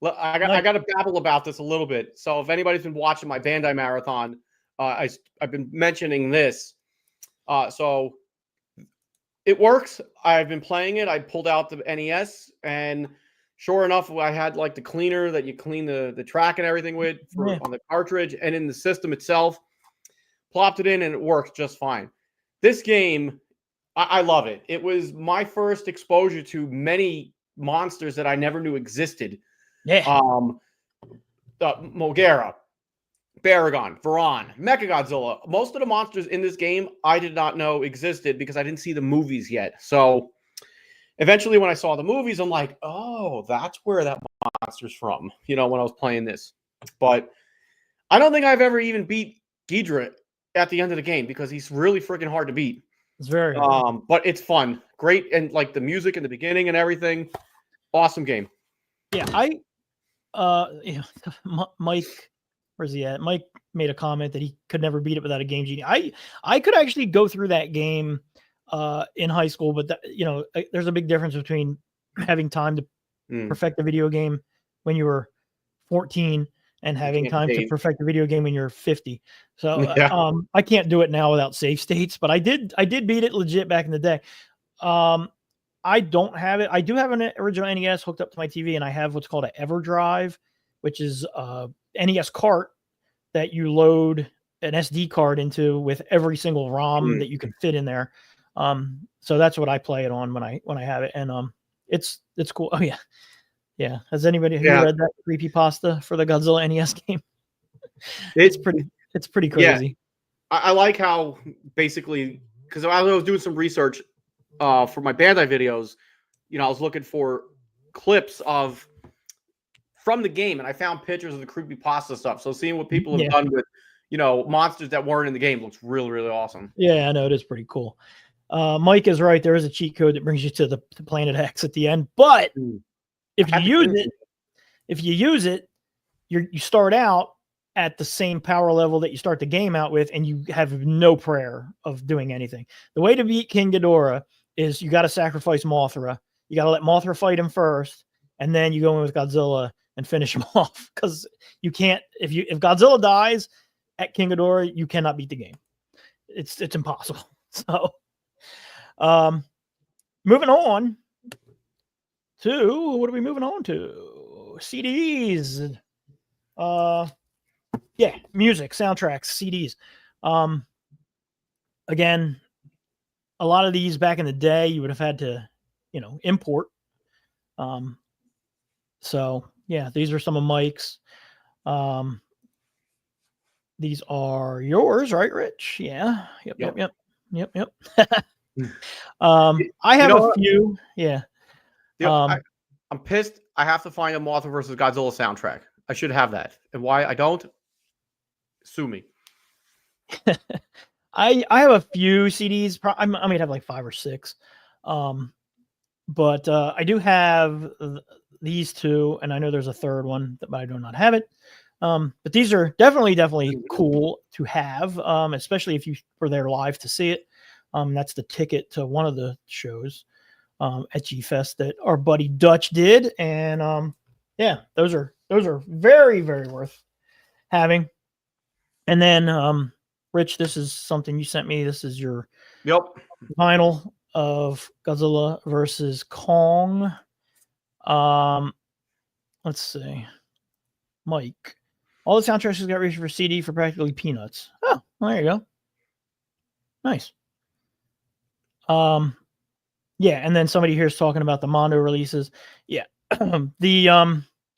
so I got to babble about this a little bit. So if anybody's been watching my Bandai marathon, I've been mentioning this. So it works. I've been playing it. I pulled out the NES, and sure enough, I had like the cleaner that you clean the track and everything with on the cartridge, and in the system itself, plopped it in, and it works just fine. This game, I love it. It was my first exposure to many monsters that I never knew existed. Yeah. Mogera, Baragon, Varan, Mechagodzilla. Most of the monsters in this game I did not know existed because I didn't see the movies yet. So eventually when I saw the movies, I'm like, oh, that's where that monster's from, when I was playing this. But I don't think I've ever even beat Ghidra at the end of the game because he's really freaking hard to beat. It's very hard. But it's fun. Great. And like the music in the beginning and everything. Awesome game. Yeah, Mike, where's he at? Mike made a comment that he could never beat it without a Game Genie. I could actually go through that game in high school, but there's a big difference between having time to perfect a video game when you were 14 and having time to perfect a video game when you're 50. So I can't do it now without save states, but I did beat it legit back in the day. I don't have it. I do have an original NES hooked up to my TV, and I have what's called an EverDrive, which is a NES cart that you load an SD card into with every single ROM that you can fit in there. So that's what I play it on when I have it, and it's cool. Oh yeah. Yeah. Has anybody read that creepypasta for the Godzilla NES game? It's pretty crazy. Yeah. I like how basically, because I was doing some research for my Bandai videos, I was looking for clips from the game, and I found pictures of the creepypasta stuff. So seeing what people have done with, monsters that weren't in the game looks really, really awesome. Yeah, I know, it is pretty cool. Mike is right. There is a cheat code that brings you to the Planet X at the end, but if you use it, you start out at the same power level that you start the game out with, and you have no prayer of doing anything. The way to beat King Ghidorah is you got to sacrifice Mothra. You got to let Mothra fight him first, and then you go in with Godzilla and finish him off, because you can't, if Godzilla dies at King Ghidorah, you cannot beat the game. It's impossible. So moving on to, what are we moving on to? CDs. Music, soundtracks, CDs. Again, a lot of these back in the day you would have had to, import. So Yeah, these are some of Mike's. These are yours, right, Rich? Yeah. Yep. I You have know a what? few. Yeah. I'm pissed. I have to find a Mothra versus Godzilla soundtrack. I should have that. And why I don't? Sue me. I have a few CDs. I might have like 5 or 6. But I do have these two, and I know there's a third one, but I do not have it. But these are definitely cool to have, especially if you were there live to see it. That's the ticket to one of the shows at G Fest that our buddy Dutch did, and yeah, those are very worth having. And then, Rich, this is something you sent me. This is your vinyl of Godzilla versus Kong. Let's see. Mike. All the soundtracks got released for CD for practically peanuts. Oh, well, there you go. Nice. Yeah, and then somebody here is talking about the Mondo releases. Yeah. So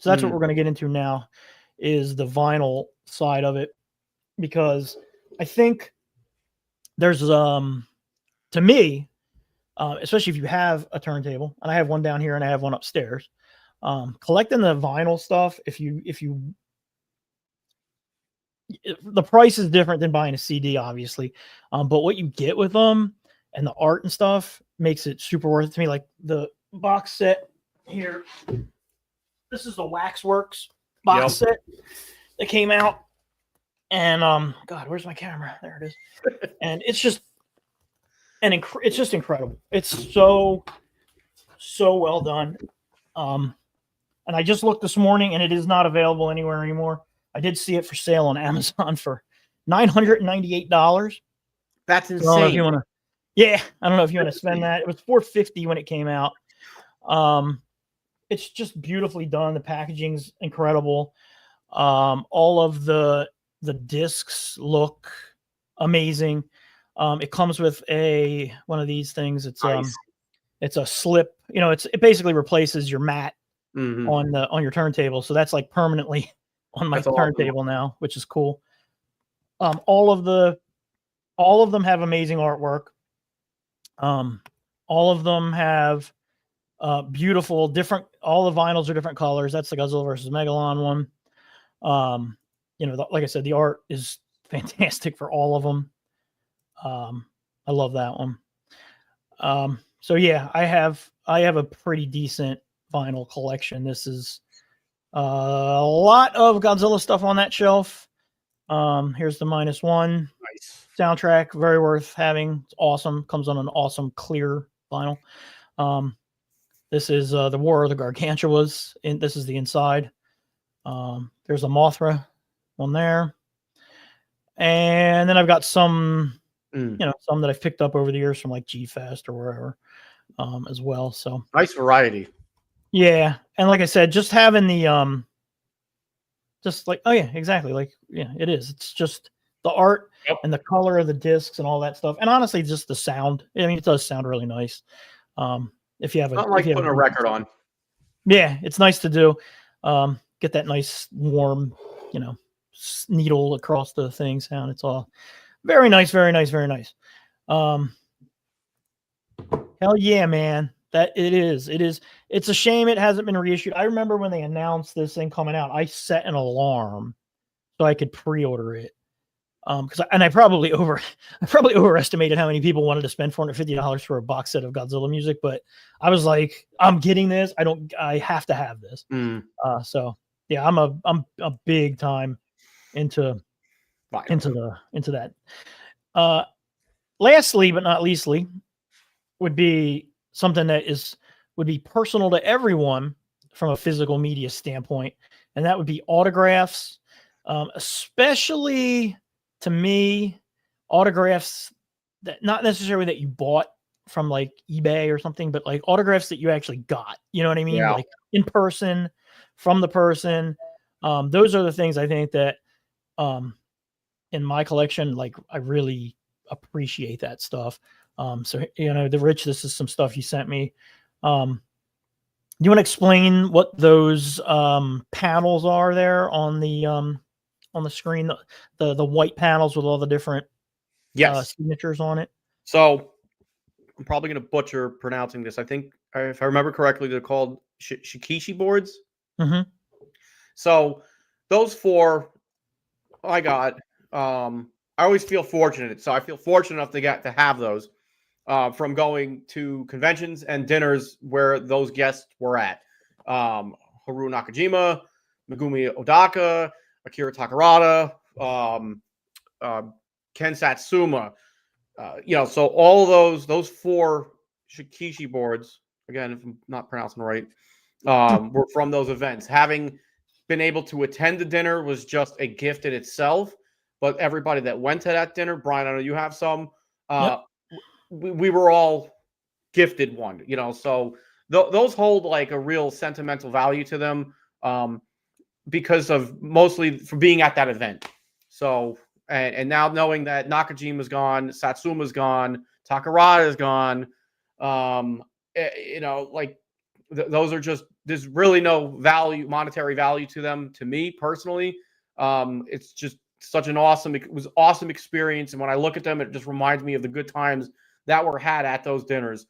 that's what we're going to get into now is the vinyl side of it, because I think there's to me, especially if you have a turntable, and I have one down here and I have one upstairs, collecting the vinyl stuff, if the price is different than buying a CD, obviously, but what you get with them and the art and stuff makes it super worth it to me. Like the box set here, this is the Waxworks box set that came out, and God, where's my camera? There it is. And it's just it's just incredible. It's so well done. And I just looked this morning, and it is not available anywhere anymore. I did see it for sale on Amazon for $998. That's insane. I don't know if you want to. Yeah, I don't know if you want to spend that. It was $450 when it came out. It's just beautifully done. The packaging's incredible. All of the discs look amazing. It comes with one of these things. It's nice. It's a slip. It basically replaces your mat on your turntable. So that's like permanently on my turntable now, which is cool. All of them have amazing artwork. All of them have beautiful different. All the vinyls are different colors. That's the Godzilla versus Megalon one. Like I said, the art is fantastic for all of them. I love that one. So yeah, I have a pretty decent vinyl collection. This is a lot of Godzilla stuff on that shelf. Here's the -1 soundtrack, very worth having. It's awesome. Comes on an awesome clear vinyl. This is the War of the Gargantuas. This is the inside. There's a Mothra one there, and then I've got some, some that I've picked up over the years from like G Fest or wherever, as well. So nice variety. Yeah, and like I said, just having the just like, oh yeah, exactly, like, yeah, it is. It's just the art and the color of the discs and all that stuff, and honestly, just the sound. I mean, it does sound really nice. If you have not like putting a record on. Yeah, it's nice to do. Get that nice warm, needle across the thing sound. It's all very nice, very nice, very nice. Hell yeah, man. That it is. It's a shame it hasn't been reissued. I remember when they announced this thing coming out, I set an alarm so I could pre-order it. I probably overestimated how many people wanted to spend $450 for a box set of Godzilla music, but I was like, I'm getting this. I have to have this. So yeah, I'm a big time into that. Lastly, but not leastly, would be something that would be personal to everyone from a physical media standpoint, and that would be autographs, especially to me, autographs that not necessarily that you bought from like eBay or something, but like autographs that you actually got. You know what I mean? Yeah. Like in person, from the person. Those are the things I think that in my collection, like I really appreciate that stuff. So the Rich, this is some stuff you sent me. you want to explain what those panels are there on the screen? The white panels with all the different Yes. signatures on it. So I'm probably going to butcher pronouncing this. I think, if I remember correctly, they're called shikishi boards. Mm-hmm. So those four, I got. I always feel fortunate. So I feel fortunate enough to get to have those from going to conventions and dinners where those guests were at. Haru Nakajima, Megumi Odaka, Akira Takarada, Ken Satsuma. So all of those four Shikishi boards, again, if I'm not pronouncing it right, were from those events. Having been able to attend the dinner was just a gift in itself. But everybody that went to that dinner, Brian, I know you have some. Yep. We were all gifted one, so those hold like a real sentimental value to them, because of mostly for being at that event. So, and now knowing that Nakajima's gone, Satsuma's gone, Takarada is gone, like those are just, there's really no monetary value to them. To me personally, it's just such an awesome experience. And when I look at them, it just reminds me of the good times that were had at those dinners,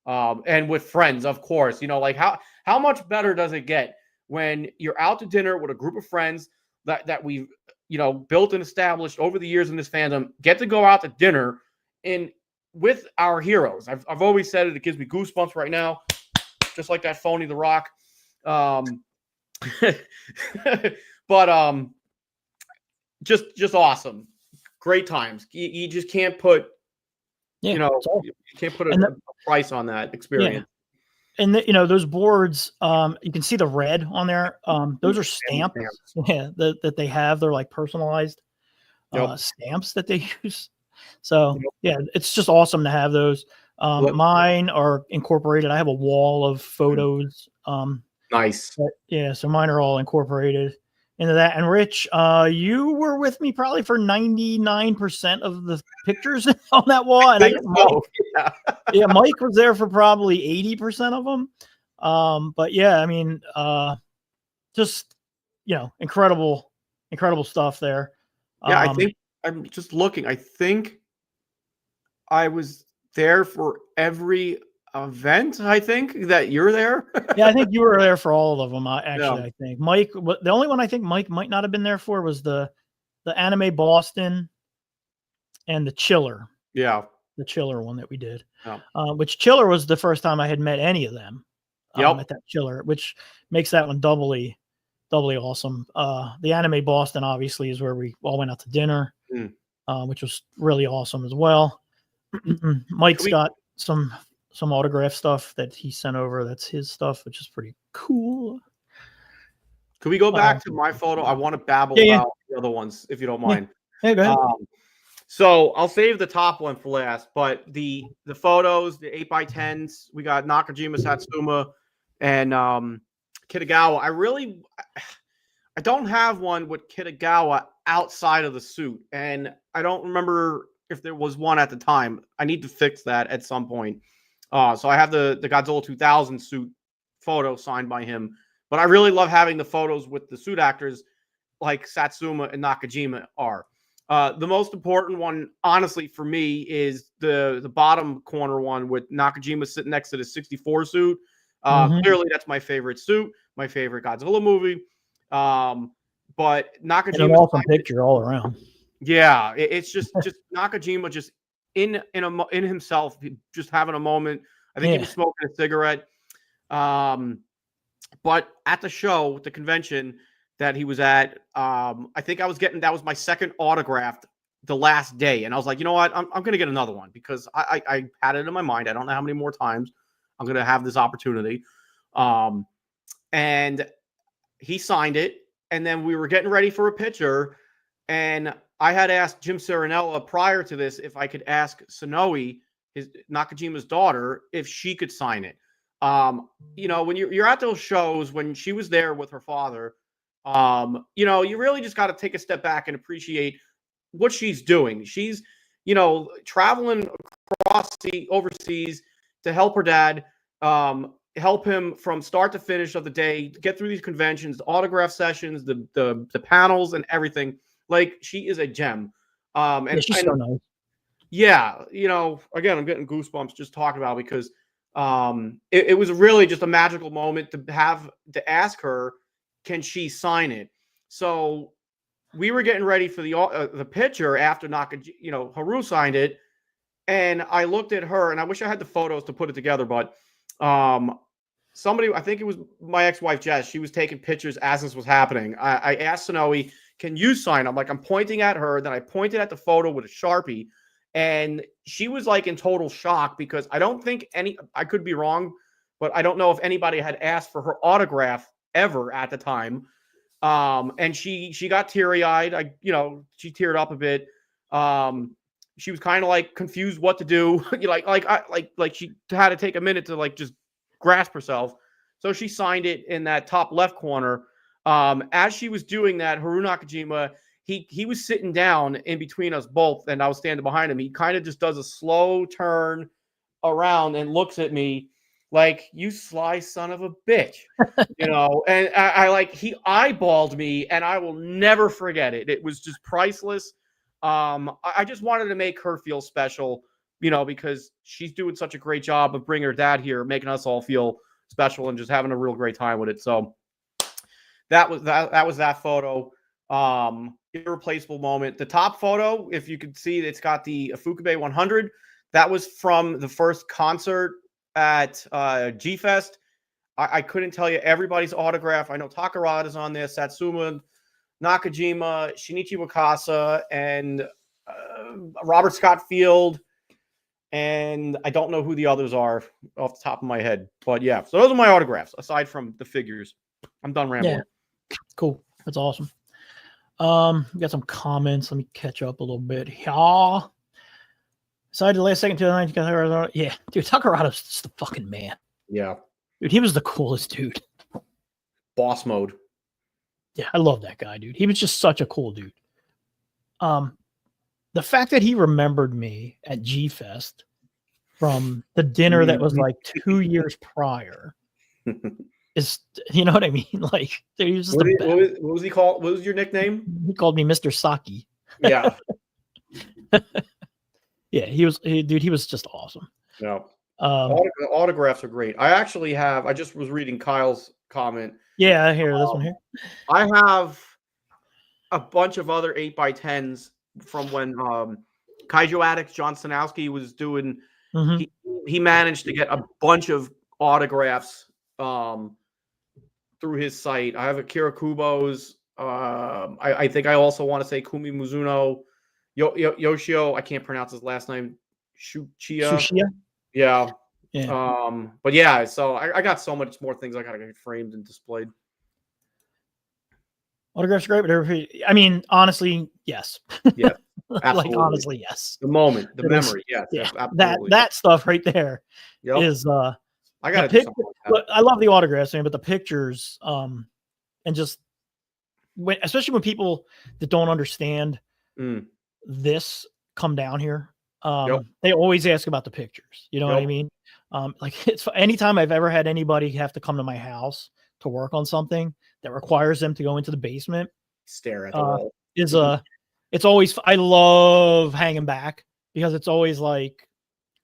and with friends, of course. Like how much better does it get when you're out to dinner with a group of friends that we've built and established over the years in this fandom, get to go out to dinner and with our heroes. I've always said it gives me goosebumps right now, just like that phony The Rock. But just awesome, great times. You just can't put Yeah. you can't put a price on that experience. Yeah. And those boards, you can see the red on there. Those are stamps. Yeah, that they have. They're like personalized stamps that they use. So yeah, it's just awesome to have those. Mine are incorporated. I have a wall of photos. Nice. So mine are all incorporated into that. And Rich, you were with me probably for 99% of the pictures on that wall. And I guess Mike was there for probably 80% of them. But yeah, I mean, just, incredible stuff there. Yeah, I think I'm just looking. I think I was there for every event. I think that you're there. Yeah, I think you were there for all of them. Actually, I think Mike. The only one I think Mike might not have been there for was the Anime Boston and the Chiller. Yeah, the Chiller one that we did. Which Chiller was the first time I had met any of them. At that Chiller, which makes that one doubly awesome. The Anime Boston obviously is where we all went out to dinner, which was really awesome as well. Mike's got some autograph stuff that he sent over. That's his stuff, which is pretty cool. Could we go back to my photo? I want to babble about the other ones, if you don't mind. Yeah, go ahead. So I'll save the top one for last, but the photos, the 8x10s, we got Nakajima, Satsuma, and Kitagawa. I don't have one with Kitagawa outside of the suit, and I don't remember if there was one at the time. I need to fix that at some point. So I have the Godzilla 2000 suit photo signed by him, but I really love having the photos with the suit actors like Satsuma and Nakajima are. The most important one, honestly, for me is the bottom corner one with Nakajima sitting next to the 64 suit. Clearly, that's my favorite suit, my favorite Godzilla movie. But Nakajima, an awesome picture all around. Yeah, it's just Nakajima just in himself, just having a moment. I think he was smoking a cigarette. But at the show, the convention that he was at, I think that was my second autograph the last day. And I was like, you know what? I'm going to get another one because I had it in my mind. I don't know how many more times I'm going to have this opportunity. And he signed it. And then we were getting ready for a picture. And I had asked Jim Serenella prior to this if I could ask Sonoe, Nakajima's daughter, if she could sign it. When you're at those shows, when she was there with her father, you really just got to take a step back and appreciate what she's doing. She's, traveling overseas to help her dad, help him from start to finish of the day, get through these conventions, the autograph sessions, the panels and everything. Like, she is a gem. Yeah, she's so nice. Yeah, again, I'm getting goosebumps just talking about it because it was really just a magical moment to ask her, can she sign it? So we were getting ready for the picture after Haru signed it, and I looked at her, and I wish I had the photos to put it together, but somebody, I think it was my ex-wife Jess, she was taking pictures as this was happening. I asked Sonoe, can you sign? I'm pointing at her, then I pointed at the photo with a Sharpie, and she was like in total shock because I don't think I could be wrong, but I don't know if anybody had asked for her autograph ever at the time. And she got teary-eyed. She teared up a bit. She was kind of like confused what to do. like she had to take a minute to like just grasp herself. So she signed it in that top left corner. As she was doing that, Haru Nakajima, he was sitting down in between us both, and I was standing behind him. He kind of just does a slow turn around and looks at me like, you sly son of a bitch, and he eyeballed me, and I will never forget it. It was just priceless. I just wanted to make her feel special, because she's doing such a great job of bringing her dad here, making us all feel special and just having a real great time with it. So that was that photo. Irreplaceable moment. The top photo, if you could see, it's got the Fukube 100. That was from the first concert at G-Fest. I couldn't tell you everybody's autograph. I know Takarada's on there, Satsuma, Nakajima, Shinichi Wakasa, and Robert Scott Field. And I don't know who the others are off the top of my head. But yeah, so those are my autographs, aside from the figures. I'm done rambling. Yeah. Cool. That's awesome. We got some comments. Let me catch up a little bit. Yeah. Decided the last second to the night. Yeah, dude, Takarada's just the fucking man. Yeah. Dude, he was the coolest dude. Boss mode. Yeah, I love that guy, dude. He was just such a cool dude. The fact that he remembered me at G-Fest from the dinner that was like 2 years prior is, you know what I mean? Like, dude, he was just what was he called? What was your nickname? He called me Mr. Saki. Yeah. Yeah, he was just awesome. No. Autographs are great. I just was reading Kyle's comment. Yeah, I hear this one here. I have a bunch of other 8x10s from when Kaiju Addicts John Stanowski was doing. Mm-hmm. He managed to get a bunch of autographs through his site. I have Akira Kubo's. I think I also want to say Kumi Mizuno, Yoshio. I can't pronounce his last name. Shuchiya. Yeah. But yeah, so I got so much more things I gotta get framed and displayed. Autographs are great, but I mean, honestly, yes. Yeah. Like, honestly, yes. The moment, the memory, yes. Yeah. That stuff right there is I gotta do something like that. I love the autographs, man, but the pictures, and just especially when people that don't understand this come down here, they always ask about the pictures. You know what I mean? Like, it's anytime I've ever had anybody have to come to my house to work on something that requires them to go into the basement, stare at the wall, it's always, I love hanging back because it's always like,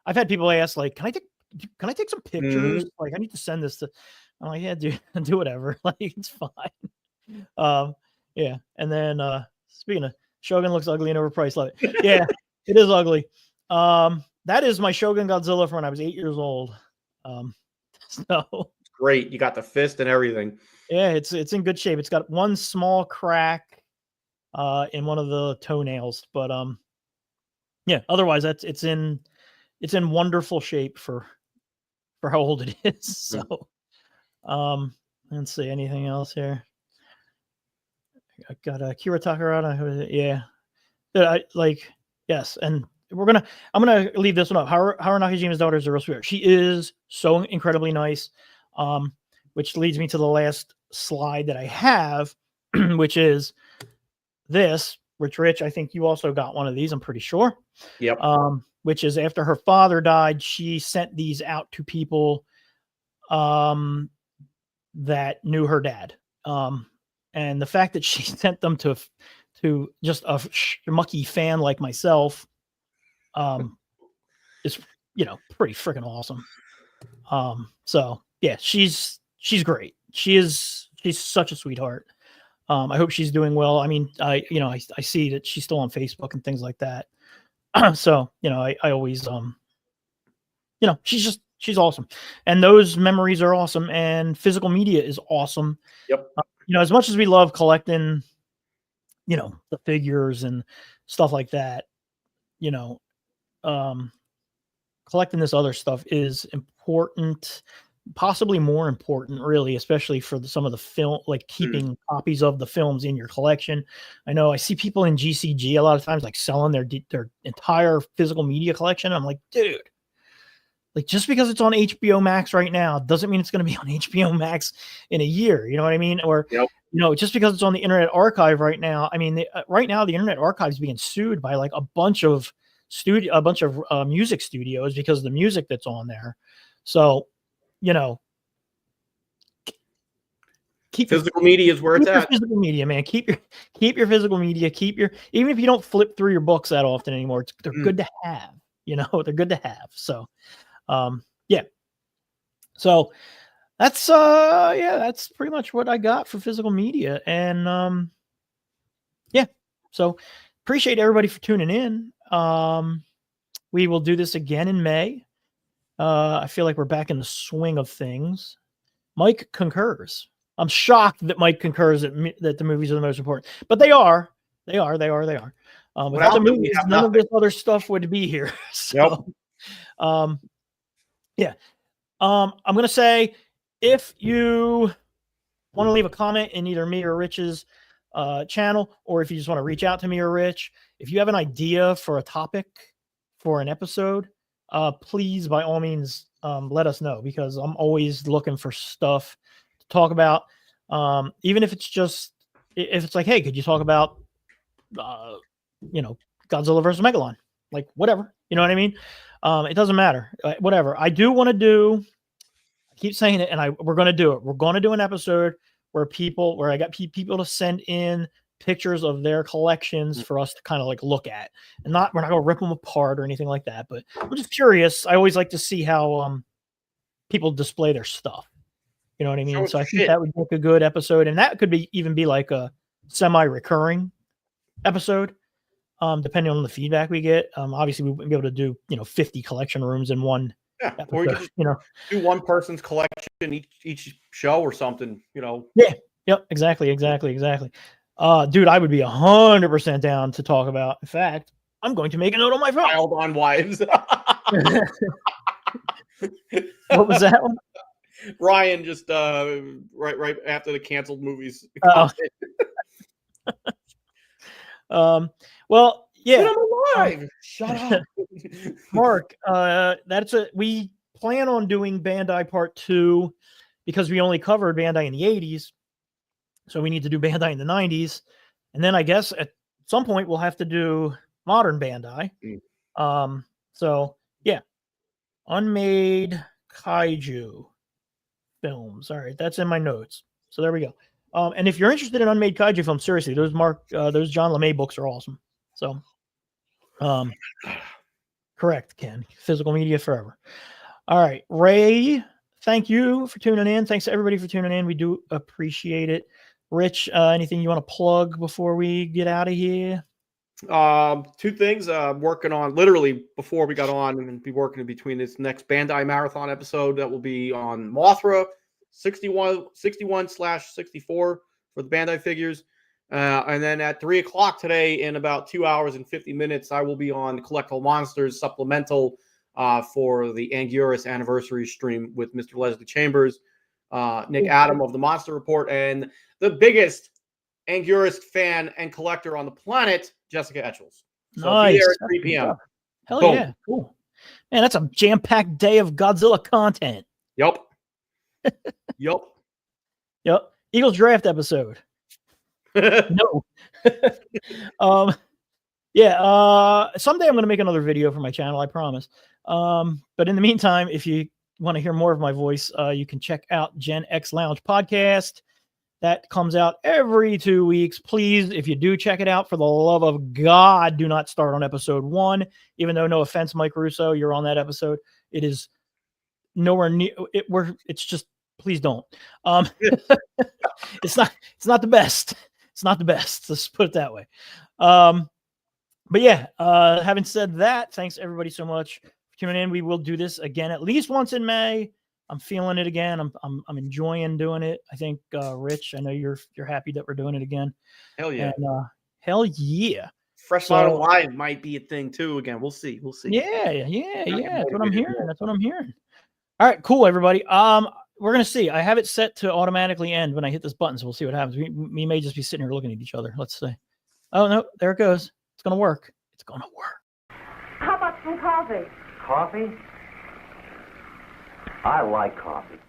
I've had people ask, like, can I take some pictures? Mm-hmm. Like, I need to send this to, I'm like, yeah, do whatever. Like, it's fine. Yeah. And then, speaking of, Shogun looks ugly and overpriced. Love it. Yeah, it is ugly. That is my Shogun Godzilla from when I was 8 years old. So great. You got the fist and everything. Yeah, it's in good shape. It's got one small crack in one of the toenails, but yeah, otherwise it's in wonderful shape for how old it is. So let's see, anything else here. I got Kira Takarada. Yeah. Yes, and I'm gonna leave this one up. Haru Nakajima's daughter is a real sweetheart. She is so incredibly nice. Which leads me to the last slide that I have, which is this, which Rich, I think you also got one of these, I'm pretty sure. Yep. Which is after her father died, she sent these out to people that knew her dad. And the fact that she sent them to just a schmucky fan like myself is, pretty freaking awesome. So yeah, she's great. She's such a sweetheart. I hope she's doing well. I mean, I see that she's still on Facebook and things like that. So, I always, she's awesome. And those memories are awesome. And physical media is awesome. Yep. As much as we love collecting, the figures and stuff like that, collecting this other stuff is important, possibly more important, really, especially for some of the film, like keeping copies of the films in your collection. I know I see people in GCG a lot of times like selling their entire physical media collection. I'm like, dude, like just because it's on HBO Max right now doesn't mean it's going to be on HBO Max in a year. You know what I mean? Or just because it's on the Internet Archive right now. I mean, right now the Internet Archive is being sued by like a bunch of music studios because of the music that's on there. So, keep physical media is where it's at. Physical media, man. Keep your physical media. Even if you don't flip through your books that often anymore, they're good to have. They're good to have. So, yeah. So that's that's pretty much what I got for physical media, and yeah. So appreciate everybody for tuning in. We will do this again in May. I feel like we're back in the swing of things. Mike concurs. I'm shocked that Mike concurs that the movies are the most important, but they are. Without the movies, none of this other stuff would be here. So, yeah. I'm going to say, if you want to leave a comment in either me or Rich's channel, or if you just want to reach out to me or Rich, if you have an idea for a topic for an episode, please, by all means, let us know, because I'm always looking for stuff to talk about. Even if it's like, hey, could you talk about, Godzilla versus Megalon? Like, whatever, you know what I mean? It doesn't matter. Whatever. I do want to do, I keep saying it, and we're going to do it. We're going to do an episode where I got people to send in pictures of their collections for us to kind of like look at, and we're not going to rip them apart or anything like that, but I'm just curious. I always like to see how people display their stuff. You know what I mean? So I think that would make a good episode, and that could even be like a semi-recurring episode, depending on the feedback we get. Obviously, we wouldn't be able to do 50 collection rooms in one. Yeah, or we could just do one person's collection each show or something. Yeah. Yep. Exactly. Dude, I would be 100% down to talk about. In fact, I'm going to make a note on my phone. Child on wives. What was that one? Ryan just right after the canceled movies. Well, yeah. But I'm alive. Shut up. Mark, we plan on doing Bandai Part 2 because we only covered Bandai in the 80s. So we need to do Bandai in the 90s. And then I guess at some point we'll have to do modern Bandai. So yeah. Unmade Kaiju films. All right, that's in my notes. So there we go. And if you're interested in unmade Kaiju films, seriously, those John LeMay books are awesome. So correct, Ken. Physical media forever. All right, Ray, thank you for tuning in. Thanks to everybody for tuning in. We do appreciate it. Rich, anything you want to plug before we get out of here? Two things. Working on literally before we got on, and be working in between this next Bandai Marathon episode that will be on Mothra 61/64 for the Bandai figures. And then at 3:00 today, in about 2 hours and 50 minutes, I will be on Collectible Monsters supplemental for the Anguirus anniversary stream with Mr. Leslie Chambers, Nick Adam of the Monster Report, and the biggest Anguirus fan and collector on the planet, Jessica Etchels. So nice. Be there at 3 p.m. Hell Boom. Yeah. Cool. Man, that's a jam-packed day of Godzilla content. Yep. Eagles draft episode. No. Yeah. Someday I'm going to make another video for my channel, I promise. But in the meantime, if you want to hear more of my voice, you can check out Gen X Lounge podcast. That comes out every 2 weeks. Please, if you do check it out, for the love of God, do not start on episode 1. Even though, no offense, Mike Russo, you're on that episode. It is nowhere near it. It's just, please don't. It's not the best. It's not the best. Let's put it that way. But yeah, having said that, thanks everybody so much for tuning in. We will do this again at least once in May. I'm feeling it again. I'm enjoying doing it. I think Rich, I know you're happy that we're doing it again. Hell yeah. And hell yeah. Fresh Model Live might be a thing too again. We'll see. Yeah. That's what I'm hearing. All right, cool, everybody. We're gonna see. I have it set to automatically end when I hit this button, so we'll see what happens. We may just be sitting here looking at each other. Let's see. Oh no, there it goes. It's gonna work. It's gonna work. How about some coffee? Coffee? I like coffee.